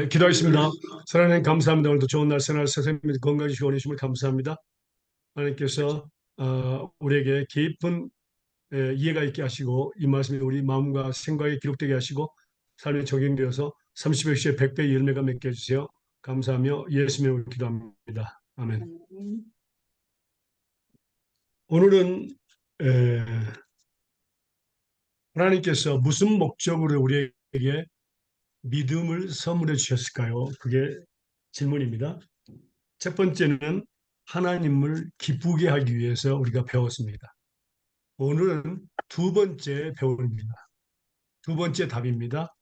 기도하겠습니다. 사랑하는 감사합니다. 오늘도 좋은 날 새날 선생님 건강히 주원해주심을 감사합니다. 하나님께서 우리에게 깊은 이해가 있게 하시고 이 말씀이 우리 마음과 생각에 기록되게 하시고 삶에 적용되어서 30배 시에 100배의 열매가 맺게 해주세요. 감사하며 예수님을 기도합니다. 아멘. 오늘은 하나님께서 무슨 목적으로 우리에게 믿음을 선물해 주셨을까요? 그게 질문입니다. 첫 번째는 하나님을 기쁘게 하기 위해서 우리가 배웠습니다. 오늘은 두 번째 배움입니다. 두 번째 답입니다.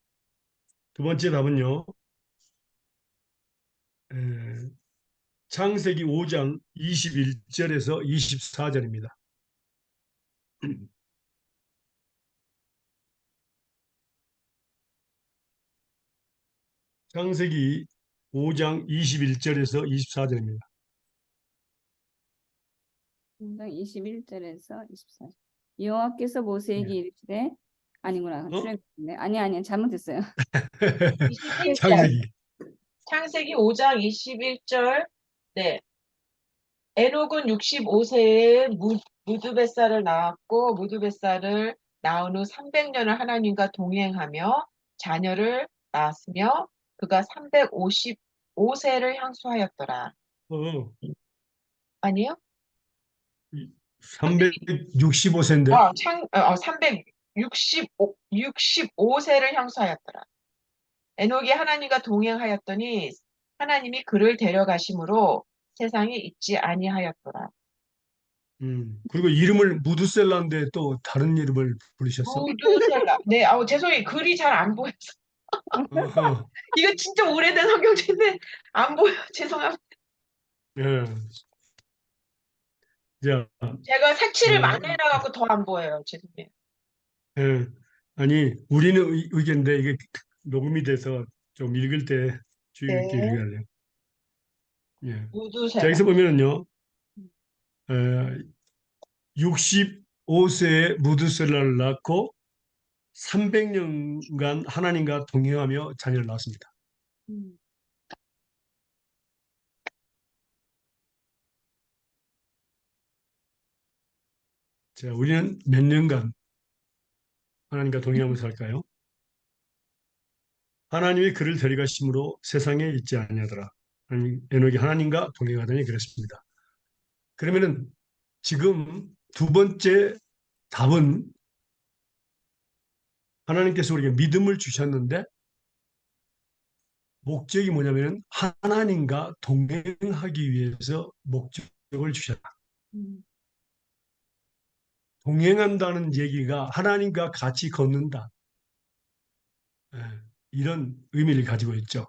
두 번째 답은요. 창세기 5장 21절에서 24절입니다. 창세기 5장 21절에서 24절입니다. 5장 21절에서 24절. 여호와께서 모세에게 이르시되 아니구나. 출애굽네. 아니 잘못했어요. 21절. 창세기 5장 21절. 네. 에녹은 65세에 무드벳살을 낳았고 무드벳살을 낳은 후 300년을 하나님과 동행하며 자녀를 낳았으며 그가 355세를 향수하였더라. 아니요? 365세인데. 365세를 향수하였더라. 에녹이 하나님과 동행하였더니 하나님이 그를 데려가심으로 세상에 있지 아니하였더라. 그리고 이름을 무드셀라인데 또 다른 이름을 부르셨어? 무드셀라. 네, 죄송해요. 글이 잘 안 보여서. 이거 진짜 오래된 성경책인데 안 보여. 죄송합니다. 예. 자, 제가 색칠을 많이 해놔갖고 더 안 보여요. 죄송해요. 예. 아니, 우리는 의견인데 이게 녹음이 돼서 좀 읽을 때 주의 깊게 네. 읽어야 돼요. 예. 무드셀라. 자, 여기서 보면은요, 65세에 무드셀라를 낳고 300년간 하나님과 동행하며 자녀를 낳았습니다. 자, 우리는 몇 년간 하나님과 동행하면서 살까요? 하나님이 그를 데려가심으로 세상에 있지 아니하더라. 에녹이 하나님과 동행하더니 그랬습니다. 그러면은 지금 두 번째 답은 하나님께서 우리에게 믿음을 주셨는데 목적이 뭐냐면 하나님과 동행하기 위해서 목적을 주셨다. 동행한다는 얘기가 하나님과 같이 걷는다. 이런 의미를 가지고 있죠.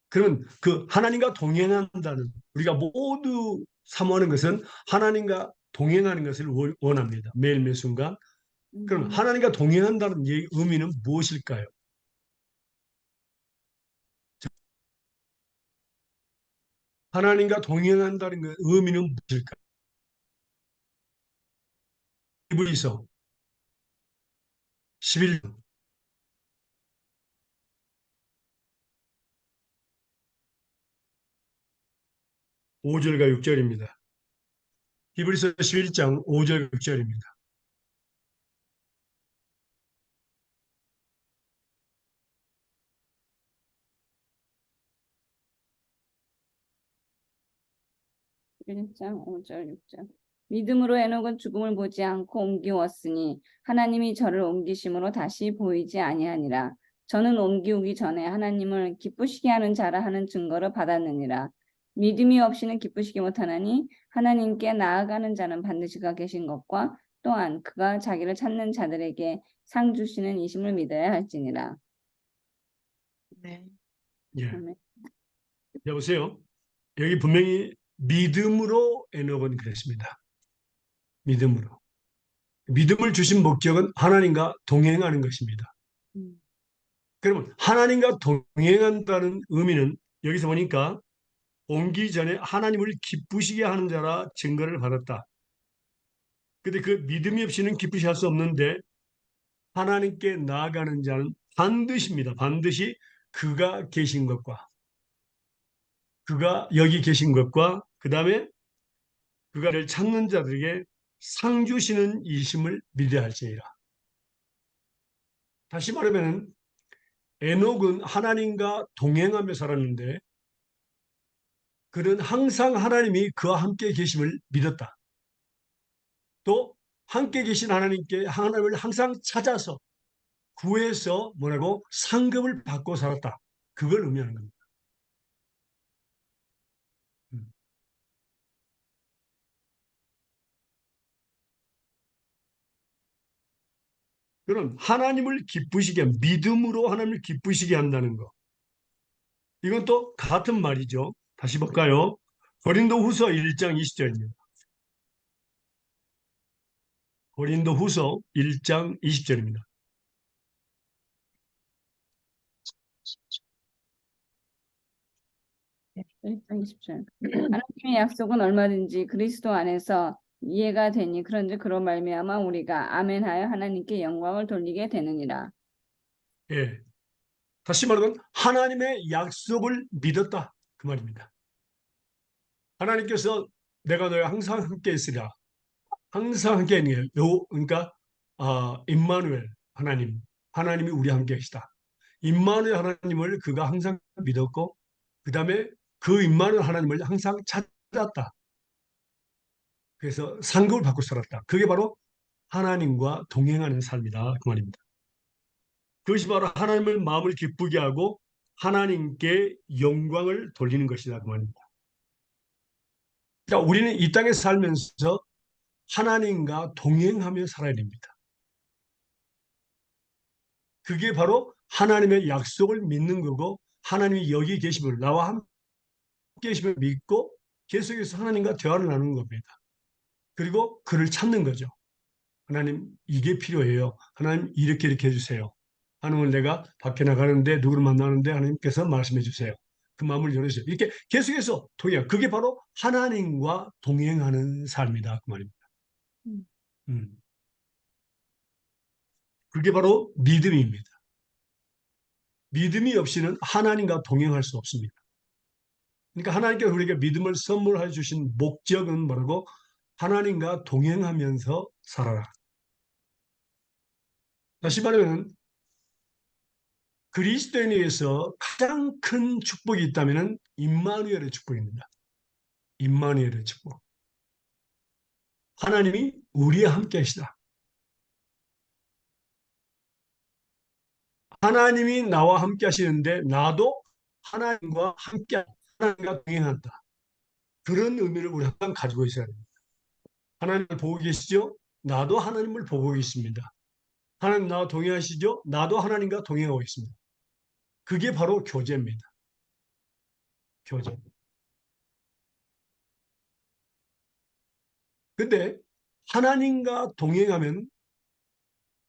그러면 그 하나님과 동행한다는 우리가 모두 사모하는 것은 하나님과 동행하는 것을 원합니다. 매일매일 순간. 그럼 하나님과 동행한다는 의미는 무엇일까요? 하나님과 동행한다는 의미는 무엇일까요? 히브리서 11장 5절과 6절입니다. 히브리서 11장 5절 6절입니다. 믿음으로 에녹은 죽음을 보지 않고 옮기웠으니 하나님이 저를 옮기심으로 다시 보이지 아니하니라. 저는 옮기우기 전에 하나님을 기쁘시게 하는 자라 하는 증거를 받았느니라. 믿음이 없이는 기쁘시게 못하나니 하나님께 나아가는 자는 반드시 그가 계신 것과 또한 그가 자기를 찾는 자들에게 상 주시는 이심을 믿어야 할지니라. 네. 예. 여보세요. 여기 분명히 믿음으로 에녹은 그랬습니다. 믿음으로. 믿음을 주신 목적은 하나님과 동행하는 것입니다. 그러면 하나님과 동행한다는 의미는 여기서 보니까 옮기 전에 하나님을 기쁘시게 하는 자라 증거를 받았다. 근데 그 믿음이 없이는 기쁘시 할 수 없는데 하나님께 나아가는 자는 반드시입니다. 반드시 그가 계신 것과 그가 여기 계신 것과 그 다음에 그가를 찾는 자들에게 상 주시는 이심을 믿어야 할지니라. 다시 말하면 에녹은 하나님과 동행하며 살았는데 그는 항상 하나님이 그와 함께 계심을 믿었다. 또 함께 계신 하나님을 항상 찾아서 구해서 뭐라고 상급을 받고 살았다. 그걸 의미하는 겁니다. 음. 그럼 하나님을 기쁘시게 믿음으로 하나님을 기쁘시게 한다는 거. 이건 또 같은 말이죠. 다시 볼까요? 고린도후서 1장 20절입니다. 고린도후서 1장 20절입니다. 네. 1장 20절. 하나님의 약속은 얼마든지 그리스도 안에서 이해가 되니 그런즉 그로 말미암아 우리가 아멘하여 하나님께 영광을 돌리게 되느니라. 예. 다시 말하면 하나님의 약속을 믿었다. 그 말입니다. 하나님께서 내가 너와 항상 함께 있으리라. 항상 함께 있는 게 그러니까 임마누엘 하나님이 우리 함께 계시다. 임마누엘 하나님을 그가 항상 믿었고 그 다음에 그 임마누엘 하나님을 항상 찾았다. 그래서 상급을 받고 살았다. 그게 바로 하나님과 동행하는 삶이다. 그 말입니다. 그것이 바로 하나님을 마음을 기쁘게 하고 하나님께 영광을 돌리는 것이다. 그 말입니다. 그러니까 우리는 이 땅에 살면서 하나님과 동행하며 살아야 됩니다. 그게 바로 하나님의 약속을 믿는 거고 하나님이 여기 계심을 나와 함께 계심을 믿고 계속해서 하나님과 대화를 나누는 겁니다. 그리고 그를 찾는 거죠. 하나님 이게 필요해요. 하나님 이렇게 해주세요. 하나님은 내가 밖에 나가는데 누구를 만나는데 하나님께서 말씀해 주세요. 그 마음을 열어주세요. 이렇게 계속해서 동행. 그게 바로 하나님과 동행하는 삶이다. 그 말입니다. 음. 음. 그게 바로 믿음입니다. 믿음이 없이는 하나님과 동행할 수 없습니다. 그러니까 하나님께서 우리에게 믿음을 선물해 주신 목적은 뭐라고? 하나님과 동행하면서 살아라. 다시 말하면 그리스도인에 의해서 가장 큰 축복이 있다면 임마누엘의 축복입니다. 임마누엘의 축복. 하나님이 우리와 함께 하시다. 하나님이 나와 함께 하시는데 나도 하나님과 함께 하나님과 동행한다. 그런 의미를 우리 항상 가지고 있어야 됩니다. 하나님을 보고 계시죠? 나도 하나님을 보고 있습니다. 하나님 나와 동행하시죠? 나도 하나님과 동행하고 있습니다. 그게 바로 교제입니다. 교제. 근데 하나님과 동행하면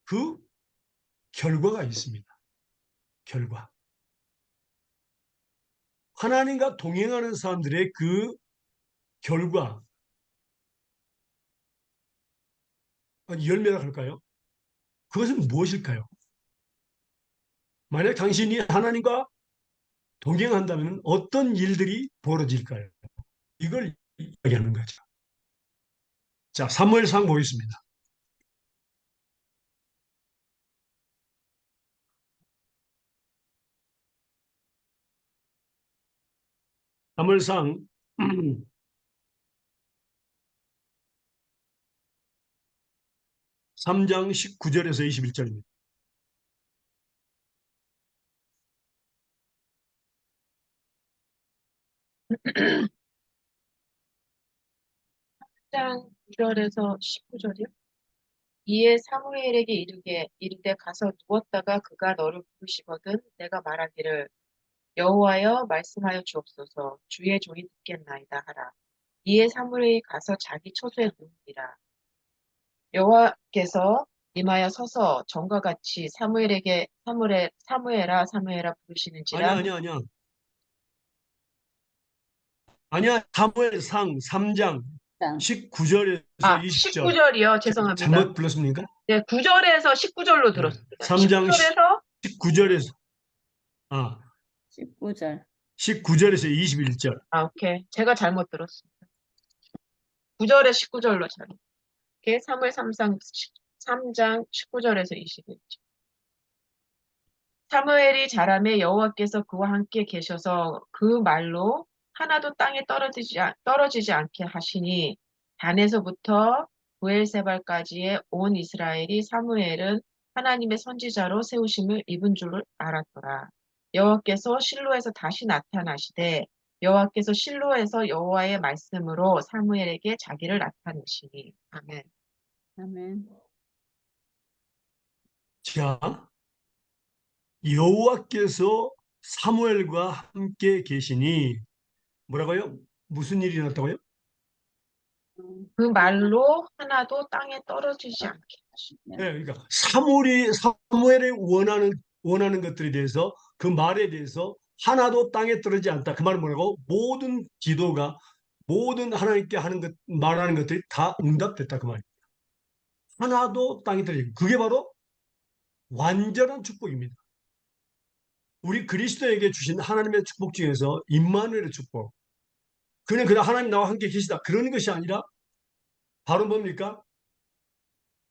그 결과가 있습니다. 결과. 하나님과 동행하는 사람들의 그 결과, 열매라 할까요? 그것은 무엇일까요? 만약 당신이 하나님과 동행한다면 어떤 일들이 벌어질까요? 이걸 이야기하는 거죠. 자, 사무엘상 보겠습니다. 사무엘상 3장 19절에서 21절입니다. 장 9절에서 19절이요. 이에 사무엘에게 이르되 가서 누웠다가 그가 너를 부르시거든 내가 말하기를 여호와여 말씀하여 주옵소서 주의 종이 듣겠나이다 하라. 이에 사무엘이 가서 자기 처소에 누우니라. 여호와께서 임하여 서서 전과 같이 사무엘에게 사무엘아 부르시는지라. 아니야. 아니야. 사무엘상 3장 19절에서 20절. 19절이요. 죄송합니다. 잘못 불렀습니까? 네, 9절에서 19절로 들었습니다. 3장 19절에서 19절에서 아 19절. 19절에서 21절. 오케이. 제가 잘못 들었습니다. 9절에 19절로 잘못. 이렇게 사무엘 3장 19절에서 21절. 사무엘이 자라매 여호와께서 그와 함께 계셔서 그 말로 하나도 땅에 떨어지지 않게 하시니 단에서부터 브엘세발까지의 온 이스라엘이 사무엘은 하나님의 선지자로 세우심을 입은 줄을 알았더라. 여호와께서 실로에서 다시 나타나시되 여호와께서 실로에서 여호와의 말씀으로 사무엘에게 자기를 나타내시니. 아멘. 아멘. 자, 여호와께서 사무엘과 함께 계시니 뭐라고요? 무슨 일이 났다고요? 그 말로 하나도 땅에 떨어지지 않게 하시니. 네, 그러니까 사무엘이 원하는 것들에 대해서 그 말에 대해서 하나도 땅에 떨어지지 않다. 그 말은 뭐라고? 모든 기도가 모든 하나님께 말하는 것들이 다 응답됐다 그 말입니다. 하나도 땅에 떨어지고 그게 바로 완전한 축복입니다. 우리 그리스도에게 주신 하나님의 축복 중에서 임마누엘의 축복. 그냥 하나님 나와 함께 계시다. 그런 것이 아니라 바로 뭡니까?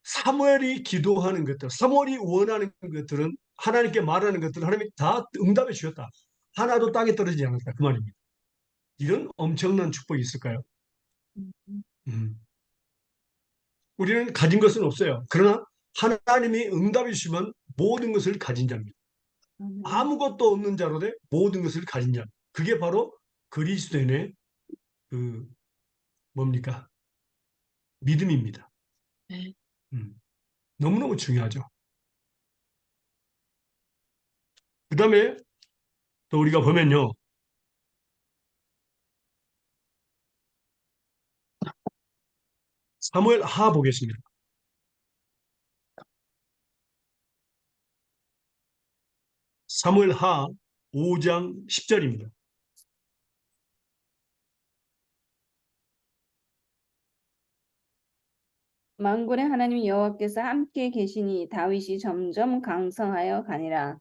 사무엘이 기도하는 것들, 사무엘이 원하는 것들은 하나님께 말하는 것들은 하나님이 다 응답해 주셨다. 하나도 땅에 떨어지지 않았다. 그 말입니다. 이런 엄청난 축복이 있을까요? 음. 우리는 가진 것은 없어요. 그러나 하나님이 응답해 주시면 모든 것을 가진 자입니다. 아무것도 없는 자로되 모든 것을 가진 자. 그게 바로 그리스도인의 그 뭡니까? 믿음입니다. 네. 너무너무 중요하죠. 그 다음에 또 우리가 보면요. 사무엘 하 보겠습니다. 사무엘 하 5장 10절입니다. 만군의 하나님 여호와께서 함께 계시니 다윗이 점점 강성하여 가니라.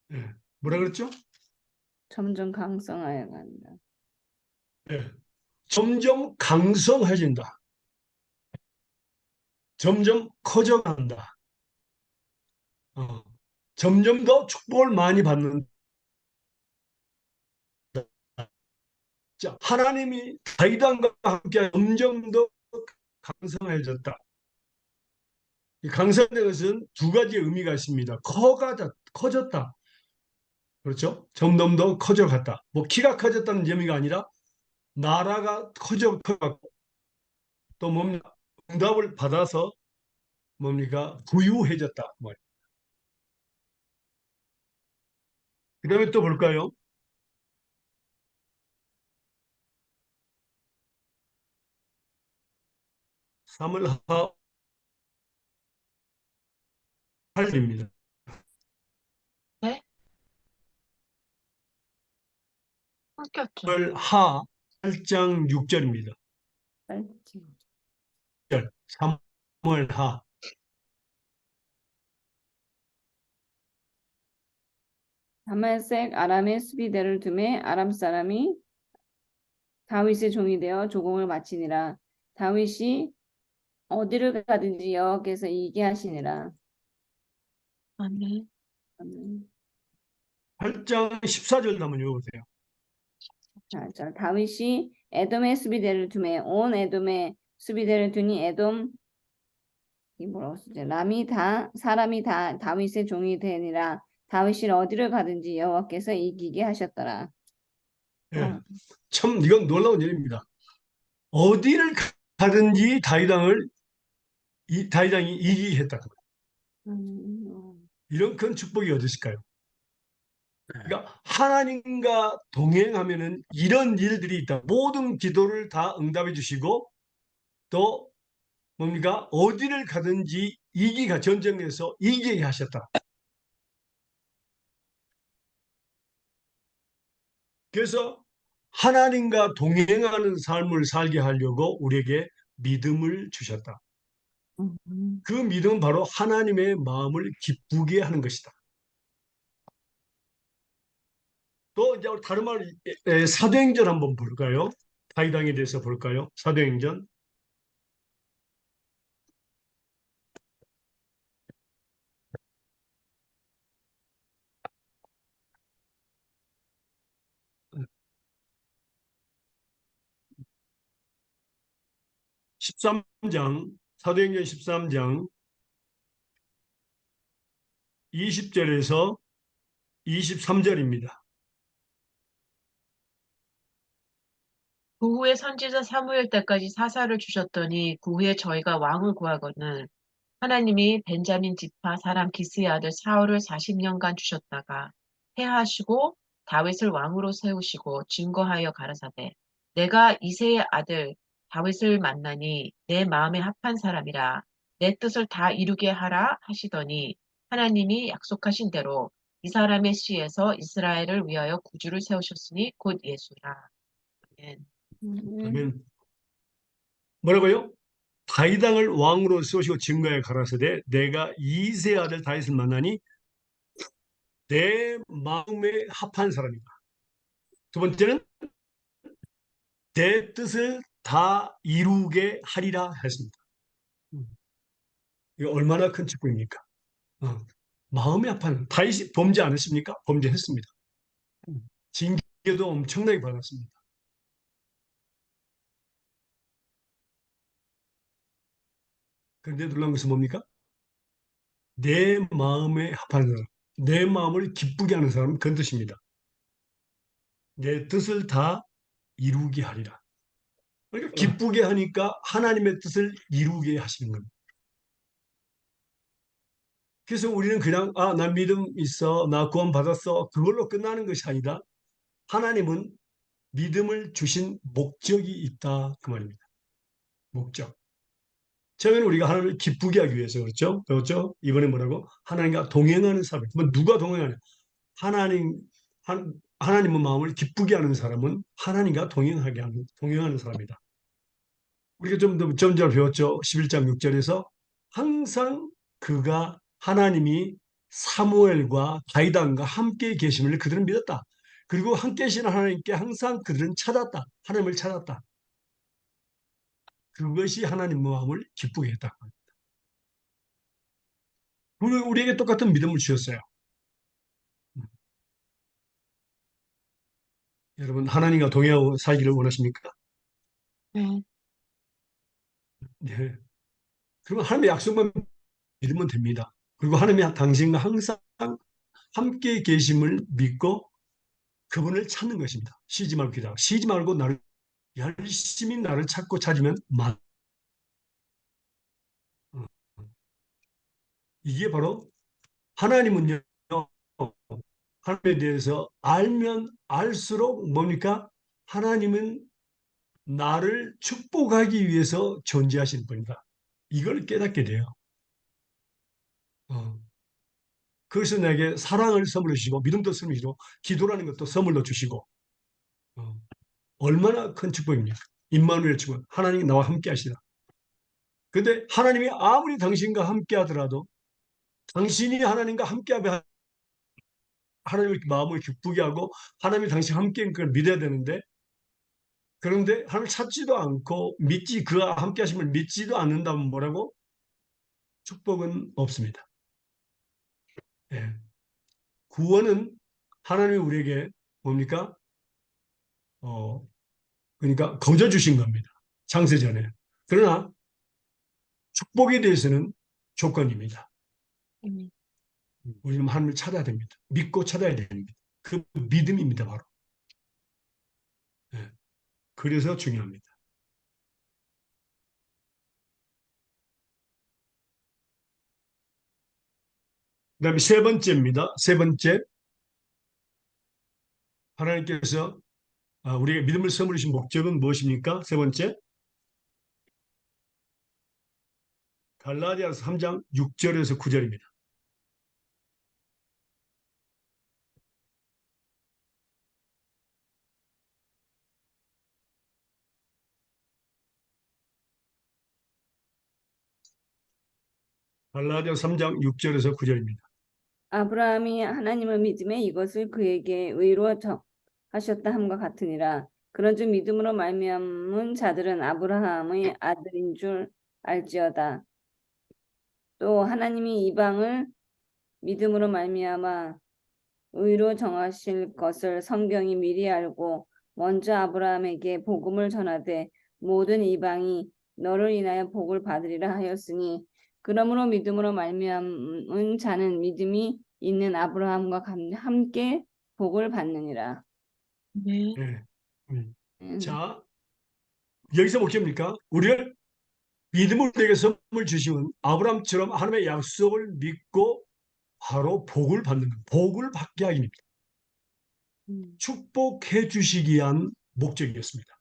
네. 뭐라 그랬죠? 점점 강성하여 가니라. 네. 점점 강성해진다. 점점 커져간다. 점점 더 축복을 많이 받는다. 자, 하나님이 다윗과 함께 점점 더 강성해졌다. 이 강성된 것은 두 가지 의미가 있습니다. 커졌다. 그렇죠? 점점 더 커져갔다. 뭐 키가 커졌다는 의미가 아니라 나라가 커져갔고 또 뭡니까? 응답을 받아서 뭡니까? 부유해졌다. 그 다음에 또 볼까요? 사무엘하 8입니다. 네? 끊겼죠. 사무엘하 8장 6절입니다. 사무엘하 다메섹 아람의 수비대를 두매 아람 사람이 다윗의 종이 되어 조공을 마치니라. 다윗이 어디를 가든지 여호와께서 이기게 하시니라. 아멘. 아멘. 8장 14절 한번 읽어보세요. 자, 다윗이 에돔의 수비대를 두매 온 에돔의 수비대를 두니 에돔 이 뭐라고 쓰지? 사람이 다 다윗의 종이 되니라. 다윗이 어디를 가든지 여호와께서 이기게 하셨더라. 예, 참 이건 놀라운 일입니다. 어디를 가든지 다윗왕이 이기게 했다. 이런 큰 축복이 어디 있을까요? 그러니까 하나님과 동행하면은 이런 일들이 있다. 모든 기도를 다 응답해 주시고 또 뭡니까? 어디를 가든지 전쟁에서 이기게 하셨다. 그래서 하나님과 동행하는 삶을 살게 하려고 우리에게 믿음을 주셨다. 음. 그 믿음은 바로 하나님의 마음을 기쁘게 하는 것이다. 또 이제 다른 말, 사도행전 한번 볼까요? 타이당에 대해서 볼까요? 사도행전 13장, 사도행전 13장 20절에서 23절입니다. 그 후에 선지자 사무엘 때까지 사사를 주셨더니 그 후에 저희가 왕을 구하거늘 하나님이 벤자민 지파 사람 기스의 아들 사울을 40년간 주셨다가 해하시고 다윗을 왕으로 세우시고 증거하여 가라사대 내가 이새의 아들 다윗을 만나니 내 마음에 합한 사람이라 내 뜻을 다 이루게 하라 하시더니 하나님이 약속하신 대로 이 사람의 씨에서 이스라엘을 위하여 구주를 세우셨으니 곧 예수라. 아멘. 그러면 뭐라고요? 다윗 왕을 왕으로 세우시고 증거에 가라사대 내가 이세 아들 다윗을 만나니 내 마음에 합한 사람이다. 두 번째는 내 뜻을 다 이루게 하리라 했습니다. 음, 이거 얼마나 큰 축복입니까? 어, 마음에 합한 다윗이 범죄 안 했습니까? 범죄했습니다. 징계도 엄청나게 받았습니다. 그런데 놀라운 것은 뭡니까? 내 마음에 합한 사람, 내 마음을 기쁘게 하는 사람은 그 뜻입니다. 내 뜻을 다 이루게 하리라. 그러니까 기쁘게 하니까 하나님의 뜻을 이루게 하시는 겁니다. 그래서 우리는 그냥 나 믿음 있어, 나 구원 받았어 그걸로 끝나는 것이 아니다. 하나님은 믿음을 주신 목적이 있다 그 말입니다. 목적. 처음에는 우리가 하나님을 기쁘게 하기 위해서 그렇죠? 그렇죠? 이번에 뭐라고? 하나님과 동행하는 사람. 그러면 누가 동행하냐? 하나님 하나님의 마음을 기쁘게 하는 사람은 하나님과 동행하는 사람이다. 우리가 좀 더 전절 배웠죠. 11장 6절에서 항상 그가 하나님이 사무엘과 다윗왕과 함께 계심을 그들은 믿었다. 그리고 함께 계시는 하나님께 항상 그들은 찾았다. 하나님을 찾았다. 그것이 하나님의 마음을 기쁘게 했다. 그리고 우리에게 똑같은 믿음을 주셨어요. 여러분 하나님과 동행하고 살기를 원하십니까? 네. 네. 그러면 하나님의 약속만 믿으면 됩니다. 그리고 하나님이 당신과 항상 함께 계심을 믿고 그분을 찾는 것입니다. 쉬지 말고 기도하고 쉬지 말고 나를 열심히 나를 찾고 찾으면 이게 바로 하나님은요 하나님에 대해서 알면 알수록 뭡니까? 하나님은 나를 축복하기 위해서 존재하시는 분이다. 이걸 깨닫게 돼요. 어. 그래서 내게 사랑을 선물로 주시고 믿음도 선물로 주시고 기도라는 것도 선물로 주시고 어. 얼마나 큰 축복입니까? 임마누엘 축복. 하나님이 나와 함께 하시다. 근데 하나님이 아무리 당신과 함께 하더라도 당신이 하나님과 함께 하면 하나님의 마음을 기쁘게 하고 하나님이 당신 함께 인 걸 믿어야 되는데 그런데 하나님을 찾지도 않고 그와 함께 하심을 믿지도 않는다면 뭐라고? 축복은 없습니다. 예. 구원은 하나님이 우리에게 뭡니까? 어, 그러니까 거저 주신 겁니다. 창세전에. 그러나 축복에 대해서는 조건입니다. 음. 우리는 하나님을 찾아야 됩니다. 믿고 찾아야 됩니다. 그 믿음입니다, 바로. 예. 그래서 중요합니다. 그다음에 세 번째입니다. 세 번째, 하나님께서 우리에게 믿음을 선물해 주신 목적은 무엇입니까? 세 번째, 갈라디아서 3장 6절에서 9절입니다. 갈라디아 3장 6절에서 9절입니다. 아브라함이 하나님을 믿음에 이것을 그에게 의로 하셨다 함과 같으니라. 그런즉 믿음으로 말미암은 자들은 아브라함의 아들인 줄 알지어다. 또 하나님이 이방을 믿음으로 말미암아 의로 정하실 것을 성경이 미리 알고 먼저 아브라함에게 복음을 전하되 모든 이방이 너를 인하여 복을 받으리라 하였으니 그러므로 믿음으로 말미암은 자는 믿음이 있는 아브라함과 함께 복을 받느니라. 네. 네. 음, 자, 여기서 목적입니까? 우리를 믿음으로 내게 선물 주시면 아브라함처럼 하나님의 약속을 믿고 바로 복을 받는 것, 복을 받게 하기입니다. 축복해 주시기 위한 목적이었습니다.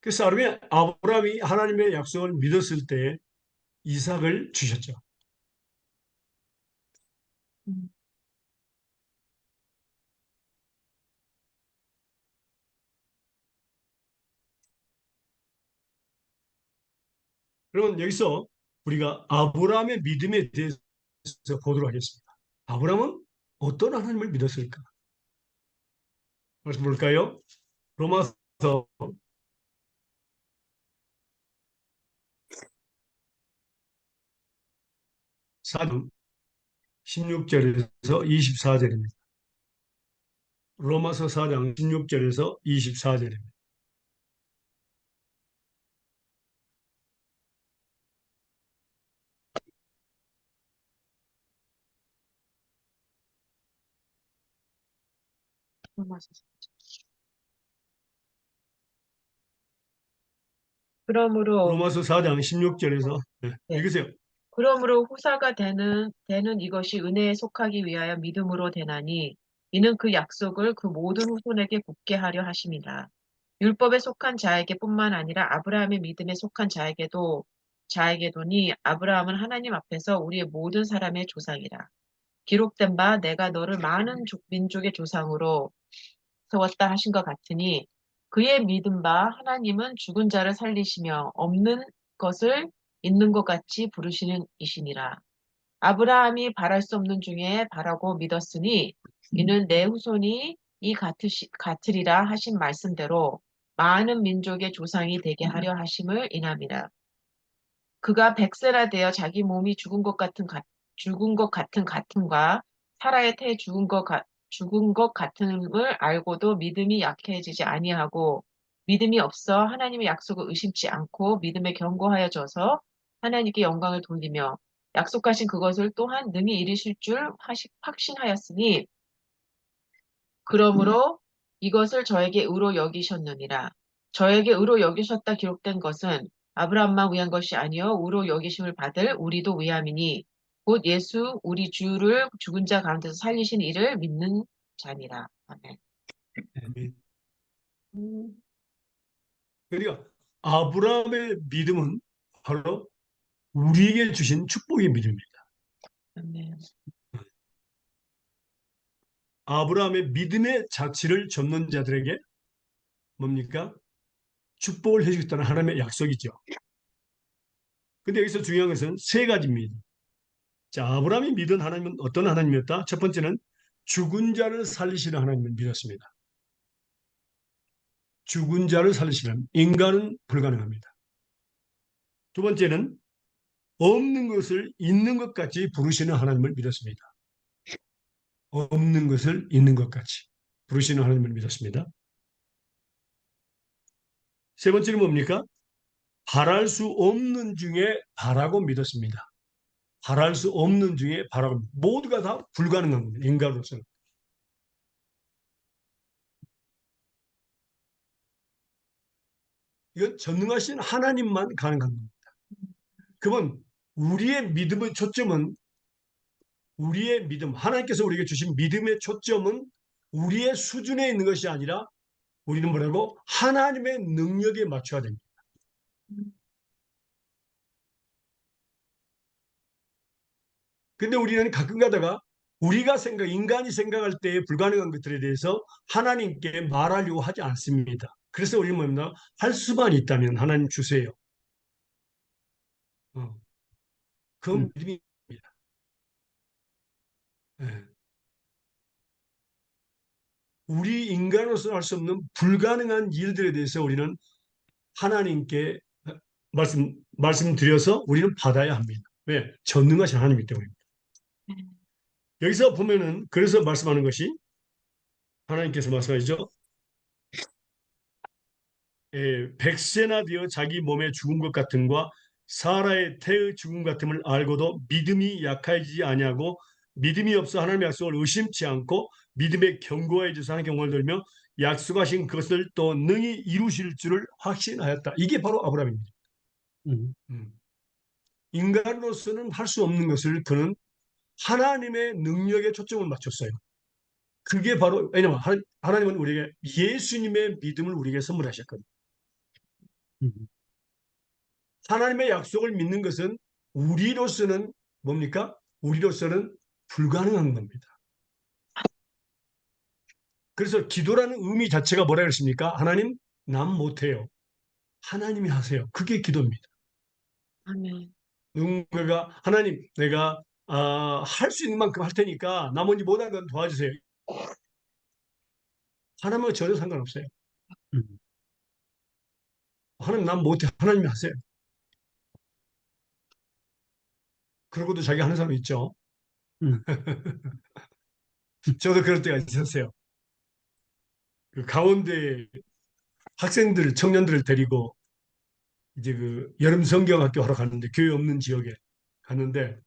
그래서 아브라함이 하나님의 약속을 믿었을 때 이삭을 주셨죠. 음, 그러면 여기서 우리가 아브라함의 믿음에 대해서 보도록 하겠습니다. 아브라함은 어떤 하나님을 믿었을까? 말씀 볼까요? 로마서 4장 16절에서 24절입니다. 로마서 4장 16절에서 24절입니다. 로마서 4장. 그러므로 로마서 4장 16절에서 네. 읽으세요. 그러므로 후사가 되는 이것이 은혜에 속하기 위하여 믿음으로 되나니 이는 그 약속을 그 모든 후손에게 굳게 하려 하심이라. 율법에 속한 자에게뿐만 아니라 아브라함의 믿음에 속한 자에게도니 아브라함은 하나님 앞에서 우리의 모든 사람의 조상이라. 기록된 바 내가 너를 많은 민족의 조상으로 세웠다 하신 것 같으니 그의 믿은 바 하나님은 죽은 자를 살리시며 없는 것을 있는 것 같이 부르시는 이시니라. 아브라함이 바랄 수 없는 중에 바라고 믿었으니 이는 내 후손이 같으리라 하신 말씀대로 많은 민족의 조상이 되게 하려 하심을 인함이라. 그가 백세나 되어 자기 몸이 죽은 것 같은 같음과 사라의 태에 죽은 것 같음을 알고도 믿음이 약해지지 아니하고 믿음이 없어 하나님의 약속을 의심치 않고 믿음에 견고하여져서 하나님께 영광을 돌리며 약속하신 그것을 또한 능히 이루실 줄 확신하였으니 그러므로 이것을 저에게 의로 여기셨느니라. 저에게 의로 여기셨다 기록된 것은 아브라함만 위한 것이 아니요 의로 여기심을 받을 우리도 위함이니 곧 예수 우리 주를 죽은 자 가운데서 살리신 이를 믿는 자니라. 아멘. 음, 그러니까 아브라함의 믿음은 바로 우리에게 주신 축복의 믿음입니다. 아멘. 아브라함의 믿음의 자취를 접는 자들에게 뭡니까? 축복을 해주겠다는 하나님의 약속이죠. 근데 여기서 중요한 것은 세 가지입니다. 자, 아브라함이 믿은 하나님은 어떤 하나님이었다? 첫 번째는 죽은 자를 살리시는 하나님을 믿었습니다. 죽은 자를 살리시는 인간은 불가능합니다. 두 번째는 없는 것을 있는 것 같이 부르시는 하나님을 믿었습니다. 없는 것을 있는 것 같이 부르시는 하나님을 믿었습니다. 세 번째는 뭡니까? 바랄 수 없는 중에 바라고 믿었습니다. 바랄 수 없는 중에 바라고 모두가 다 불가능한 겁니다. 인간으로서는. 이건 전능하신 하나님만 가능한 겁니다. 그건 우리의 믿음, 하나님께서 우리에게 주신 믿음의 초점은 우리의 수준에 있는 것이 아니라 우리는 뭐라고? 하나님의 능력에 맞춰야 됩니다. 근데 우리는 가끔 가다가 인간이 생각할 때 불가능한 것들에 대해서 하나님께 말하려고 하지 않습니다. 그래서 우리는 뭡니까? 할 수만 있다면 하나님 주세요. 어. 그 믿음입니다. 예. 우리 인간으로서 할 수 없는 불가능한 일들에 대해서 우리는 하나님께 말씀드려서 우리는 받아야 합니다. 왜? 전능하신 하나님이기 때문입니다. 여기서 보면은 그래서 말씀하는 것이 하나님께서 말씀하시죠. 백세나 되어 자기 몸에 죽은 것 같음과 사라의 태의 죽음 같음을 알고도 믿음이 약해지지 아니하고 믿음이 없어 하나님의 약속을 의심치 않고 믿음의 견고해져서 하나님께 영광을 돌며 약속하신 것을 또 능히 이루실 줄을 확신하였다. 이게 바로 아브라함입니다. 음. 인간으로서는 할 수 없는 것을 그는 하나님의 능력에 초점을 맞췄어요. 그게 바로 왜냐면 하나님은 우리에게 예수님의 믿음을 우리에게 선물하셨거든요. 하나님의 약속을 믿는 것은 우리로서는 뭡니까? 우리로서는 불가능한 겁니다. 그래서 기도라는 의미 자체가 뭐라 그랬습니까? 하나님, 난 못해요. 하나님이 하세요. 그게 기도입니다. 아멘. 누군가가 하나님, 내가 할 수 있는 만큼 할 테니까 나머지 못하는 건 도와주세요. 하나님은 전혀 상관없어요. 하나님, 난 못해. 하나님이 하세요. 그러고도 자기 하는 사람 있죠. 저도 그럴 때가 있었어요. 그 강원대 학생들, 청년들을 데리고 이제 그 여름 성경학교 하러 갔는데 교회 없는 지역에 갔는데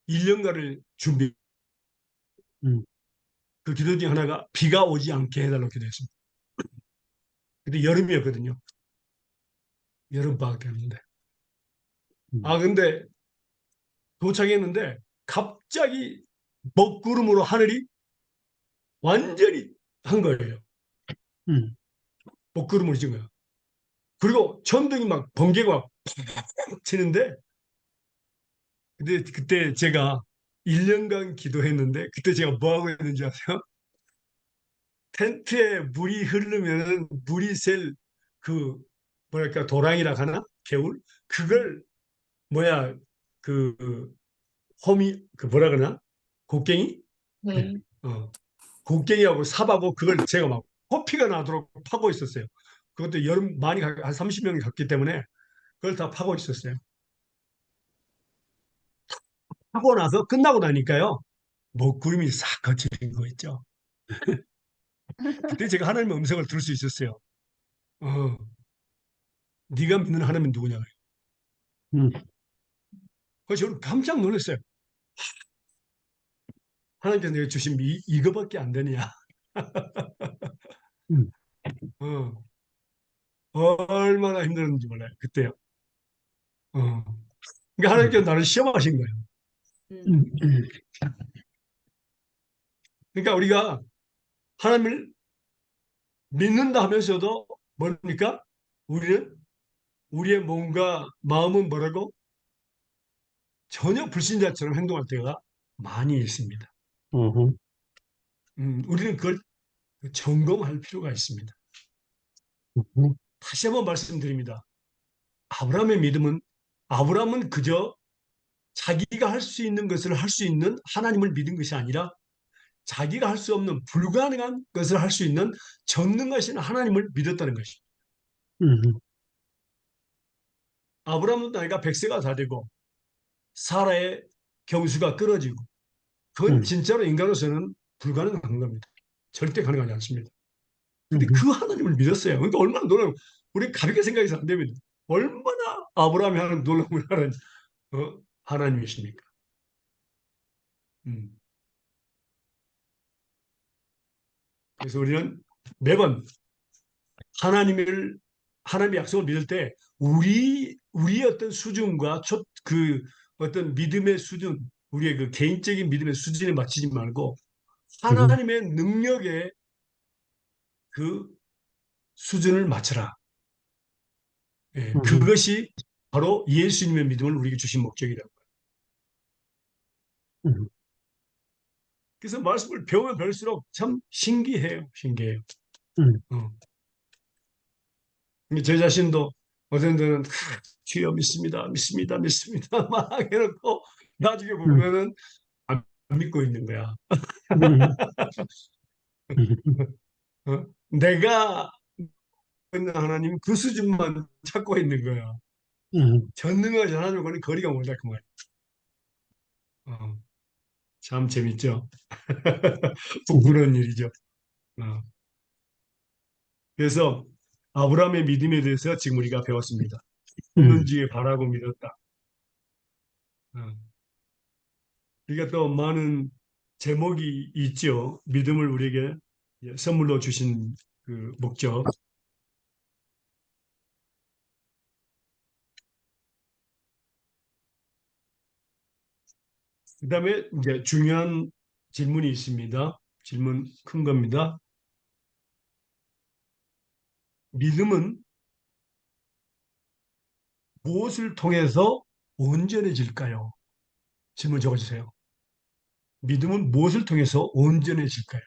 1년간을 준비. 그 기도 중에 하나가 비가 오지 않게 해달라고 기도했습니다. 근데 여름이었거든요. 여름방학 때였는데. 근데 도착했는데 갑자기 먹구름으로 하늘이 완전히 한 거예요. 먹구름을 진 거예요. 그리고 천둥이 막 번개가 막 치는데 근데 그때 제가 1년간 기도했는데 그때 제가 뭐 하고 있는지 아세요? 텐트에 물이 흐르면 물이 셀 그 뭐랄까 도랑이라 하나 개울 그걸 뭐야 그 홈이 그 뭐라 그러나 곡괭이 네. 곡괭이하고 삽하고 그걸 제가 막 코피가 나도록 파고 있었어요. 그것도 여름 많이 한 30명이 갔기 때문에 그걸 다 파고 있었어요. 하고 나서 끝나고 나니까요. 먹구름이 싹 거치는 거 있죠. 그때 제가 하나님의 음성을 들을 수 있었어요. 어, 네가 믿는 하나님은 누구냐. 그래서 저는 깜짝 놀랐어요. 하나님께서 내가 주신 이거밖에 안 되느냐. 어, 얼마나 힘들었는지 몰라요. 그때요. 어. 그러니까 하나님께서 나를 시험하신 거예요. 음, 그러니까 우리가 하나님을 믿는다 하면서도 뭡니까? 우리는 우리의 몸과 마음은 뭐라고? 전혀 불신자처럼 행동할 때가 많이 있습니다. 우리는 그걸 점검할 필요가 있습니다. 다시 한번 말씀드립니다. 아브라함은 그저 자기가 할 수 있는 것을 할 수 있는 하나님을 믿은 것이 아니라 자기가 할 수 없는 불가능한 것을 할 수 있는 전능하신 하나님을 믿었다는 것입니다. 아브라함은 나이가 100세가 다 되고 사라의 경수가 끊어지고 그건 진짜로 인간으로서는 불가능한 겁니다. 절대 가능하지 않습니다. 근데 그 하나님을 믿었어요. 그러니까 얼마나 놀라운 우리 가볍게 생각해서 안 됩니다. 얼마나 아브라함이 하는 놀라운 하나님이십니까? 음. 그래서 우리는 매번 하나님의 약속을 믿을 때 우리의 어떤 수준과 그 어떤 믿음의 수준, 우리의 그 개인적인 믿음의 수준에 맞추지 말고 하나님의 능력에 그 수준을 맞춰라. 예, 그것이 바로 예수님의 믿음을 우리에게 주신 목적이라고. 그래서 말씀을 배우면 배울수록 참 신기해요. 신기해요. 어. 제 자신도 어떤 데는 주여 믿습니다, 믿습니다, 믿습니다 막 해놓고 나중에 음, 보면은 안 믿고 있는 거야. 음, 어? 내가 있는 하나님 그 수준만 찾고 있는 거야. 음, 전능하신 하나님과는 거리가 멀다 그 말이야. 참 재밌죠. 부끄러운 일이죠. 어. 그래서 아브라함의 믿음에 대해서 지금 우리가 배웠습니다. 음, 없는지에 바라고 믿었다. 어. 그러니까 또 많은 제목이 있죠. 믿음을 우리에게 선물로 주신 그 목적. 그다음에 이제 중요한 질문이 있습니다. 질문 큰 겁니다. 믿음은 무엇을 통해서 온전해질까요? 질문 적어주세요. 믿음은 무엇을 통해서 온전해질까요?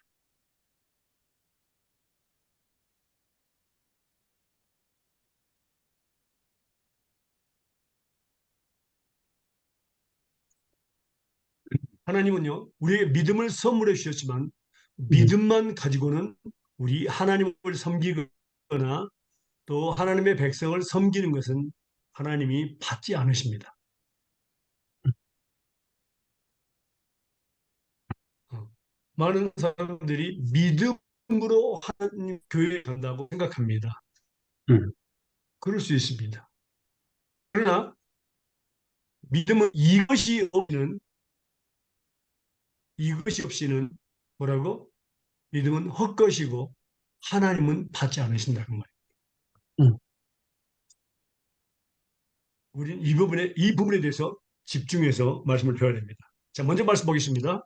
하나님은요, 우리에게 믿음을 선물해 주셨지만, 음, 믿음만 가지고는 우리 하나님을 섬기거나 또 하나님의 백성을 섬기는 것은 하나님이 받지 않으십니다. 어. 많은 사람들이 믿음으로 하나님 교회에 간다고 생각합니다. 음, 그럴 수 있습니다. 그러나 믿음은 이것이 없이는 뭐라고? 믿음은 헛것이고 하나님은 받지 않으신다는 거예요. 음, 우리는 이 부분에 대해서 집중해서 말씀을 배워야 됩니다. 자, 먼저 말씀 보겠습니다.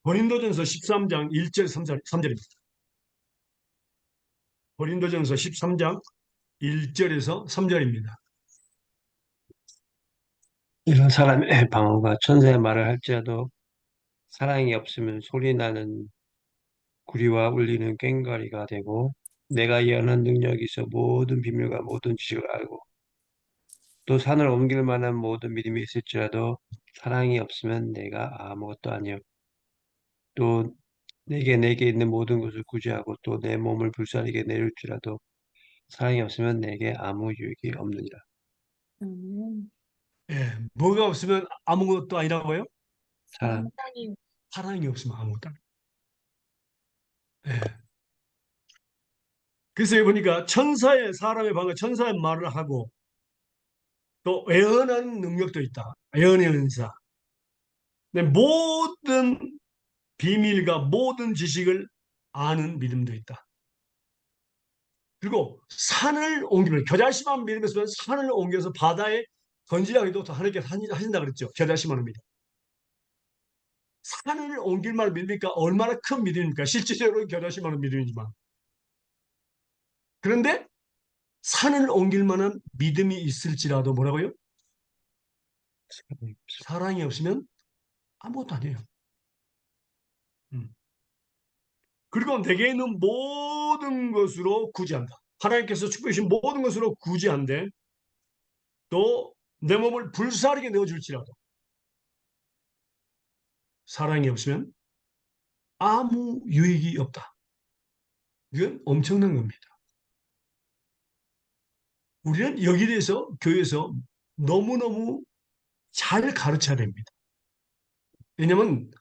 고린도전서 13장 1절 3절입니다. 고린도전서 13장 1절에서 3절입니다. 이런 사람의 방언과 천사의 말을 할지라도 사랑이 없으면 소리나는 구리와 울리는 꽹과리가 되고 내가 예언한 능력이 있어 모든 비밀과 모든 지식을 알고 또 산을 옮길 만한 모든 믿음이 있을지라도 사랑이 없으면 내가 아무것도 아니요 또 내게 있는 모든 것을 구제하고 또 내 몸을 불사르게 내릴지라도 사랑이 없으면 내게 아무 유익이 없느니라. 음, 예, 뭐가 없으면 아무것도 아니라고요? 사랑. 사랑이 사랑이 없으면 아무것도 아니에요. 예. 그래서 여기 보니까 사람의 방언, 천사의 말을 하고 또 예언하는 능력도 있다. 예언의 은사. 근데 모든 비밀과 모든 지식을 아는 믿음도 있다. 그리고 산을 옮기면 겨자씨만 믿으면서 산을 옮겨서 바다에 던지라 해도 하나님께서 하신다 그랬죠. 겨자씨만을 믿어. 산을 옮길 만한 믿으니까 얼마나 큰 믿음입니까? 실질적으로 겨자씨만을 믿음이지만. 그런데 산을 옮길 만한 믿음이 있을지라도 뭐라고요? 사랑이 없으면 아무것도 아니에요. 음. 그리고 내게 있는 모든 것으로 구제한다. 하나님께서 축복해 주신 모든 것으로 구제한데 또 내 몸을 불사르게 내어줄지라도 사랑이 없으면 아무 유익이 없다. 이건 엄청난 겁니다. 우리는 여기에 대해서 교회에서 너무너무 잘 가르쳐야 됩니다. 왜냐하면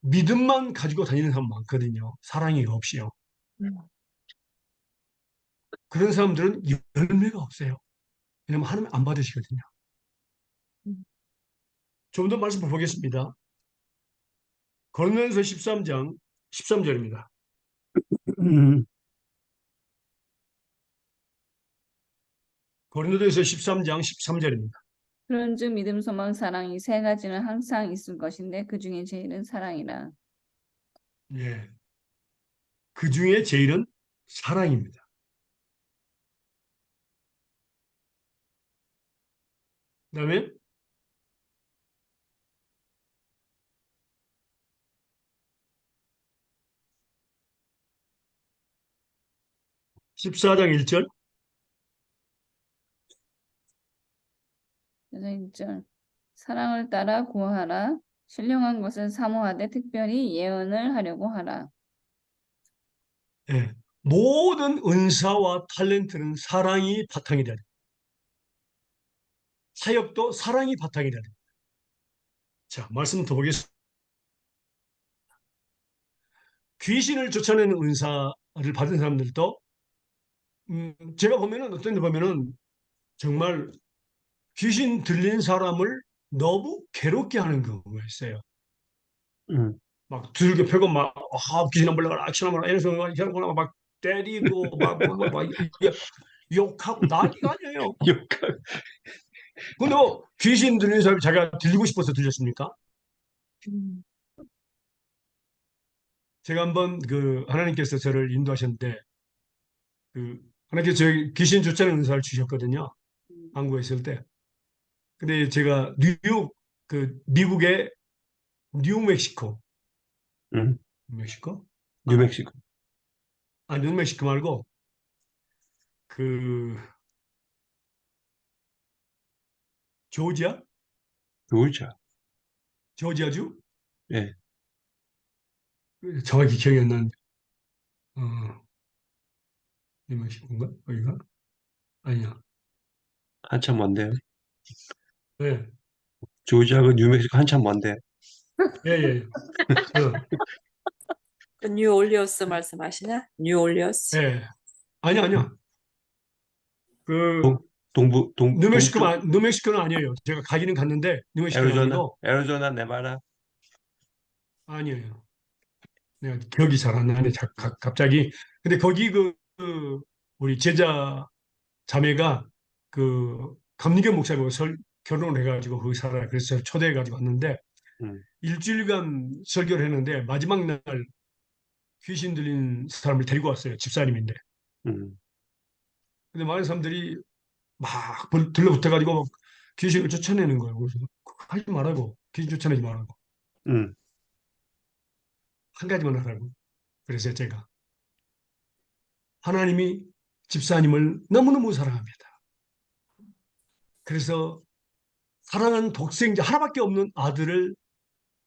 믿음만 가지고 다니는 사람 많거든요. 사랑이 없이요. 음, 그런 사람들은 열매가 없어요. 왜냐하면 하나님 안 받으시거든요. 음. 좀 더 말씀 보겠습니다. 고린도전서 13장 13절입니다. 음, 고린도전서 13장 13절입니다. 그런즉 믿음, 소망, 사랑 이 세 가지는 항상 있을 것인데 그 중에 제일은 사랑이라. 예. 그 중에 제일은 사랑입니다. 그다음에 14장 1절 그래서 1절 사랑을 따라 구하라. 신령한 것을 사모하되 특별히 예언을 하려고 하라. 예. 모든 은사와 탤런트는 사랑이 바탕이 돼야 돼. 사역도 사랑이 바탕이 돼야 돼. 자, 말씀 더 보겠습니다. 귀신을 쫓아내는 은사를 받은 사람들도 제가 보면은 어떤 데 보면은 정말 귀신 들린 사람을 너무 괴롭게 하는 경우가 있어요. 음, 막 두들겨 패고 막 귀신 안 불러가라 악신 안 불러가라 이래서 막 때리고 막 욕하고 난리가 아니에요. 욕할. 근데 뭐 귀신 들린 사람이 자기가 들리고 싶어서 들렸습니까? 음, 제가 한번 그 하나님께서 저를 인도하셨는데 그 하나님께서 저희 귀신 쫓아내는 은사를 주셨거든요. 한국에 있을 때. 근데 제가 뉴욕 그 미국의 뉴멕시코 음, 멕시코? 아, 뉴멕시코. 뉴멕시코 말고 그 조지아? 좋으죠. 조지아주? 예, 정확히 기억이 안 나는데 어, 뉴멕시코인가? 거기가? 아니야. 한참 먼데요. 예, 조지아가 뉴멕시코 한참 먼데. 예, 예. 어, 그 뉴올리언스 말씀하시나? 뉴올리언스. 예. 아니야. 그 동, 동쪽, 뉴멕시코는 아니에요. 제가 가기는 갔는데 뉴멕시코는 애리조나, 아니고 애리조나, 네바다. 아니에요. 내가 기억이 잘 안 나네. 갑자기. 근데 거기 우리 제자 자매가 그 감리교 목사님하고 결혼을 해가지고 거기 살아요. 그래서 저를 초대해가지고 왔는데 음, 일주일간 설교를 했는데 마지막 날 귀신 들린 사람을 데리고 왔어요. 집사님인데. 음, 근데 많은 사람들이 막 들러붙어가지고 막 귀신을 쫓아내는 거예요. 그래서 하지 말라고. 귀신 쫓아내지 말라고. 음, 한 가지만 하라고. 그래서 제가 하나님이 집사님을 너무너무 사랑합니다. 그래서 사랑하는 독생자 하나밖에 없는 아들을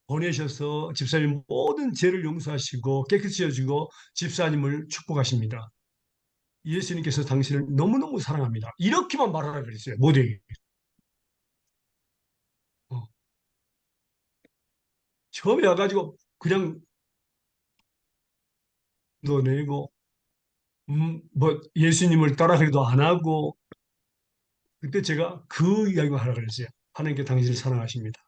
보내셔서 집사님 모든 죄를 용서하시고 깨끗이 해주고 집사님을 축복하십니다. 예수님께서 당신을 너무너무 사랑합니다. 이렇게만 말하라 그랬어요. 모두에게. 어. 처음에 와가지고 그냥 너내고 뭐 예수님을 따라하기도 안 하고 그때 제가 그 이야기를 하라 그랬어요. 하나님께 당신을 사랑하십니다.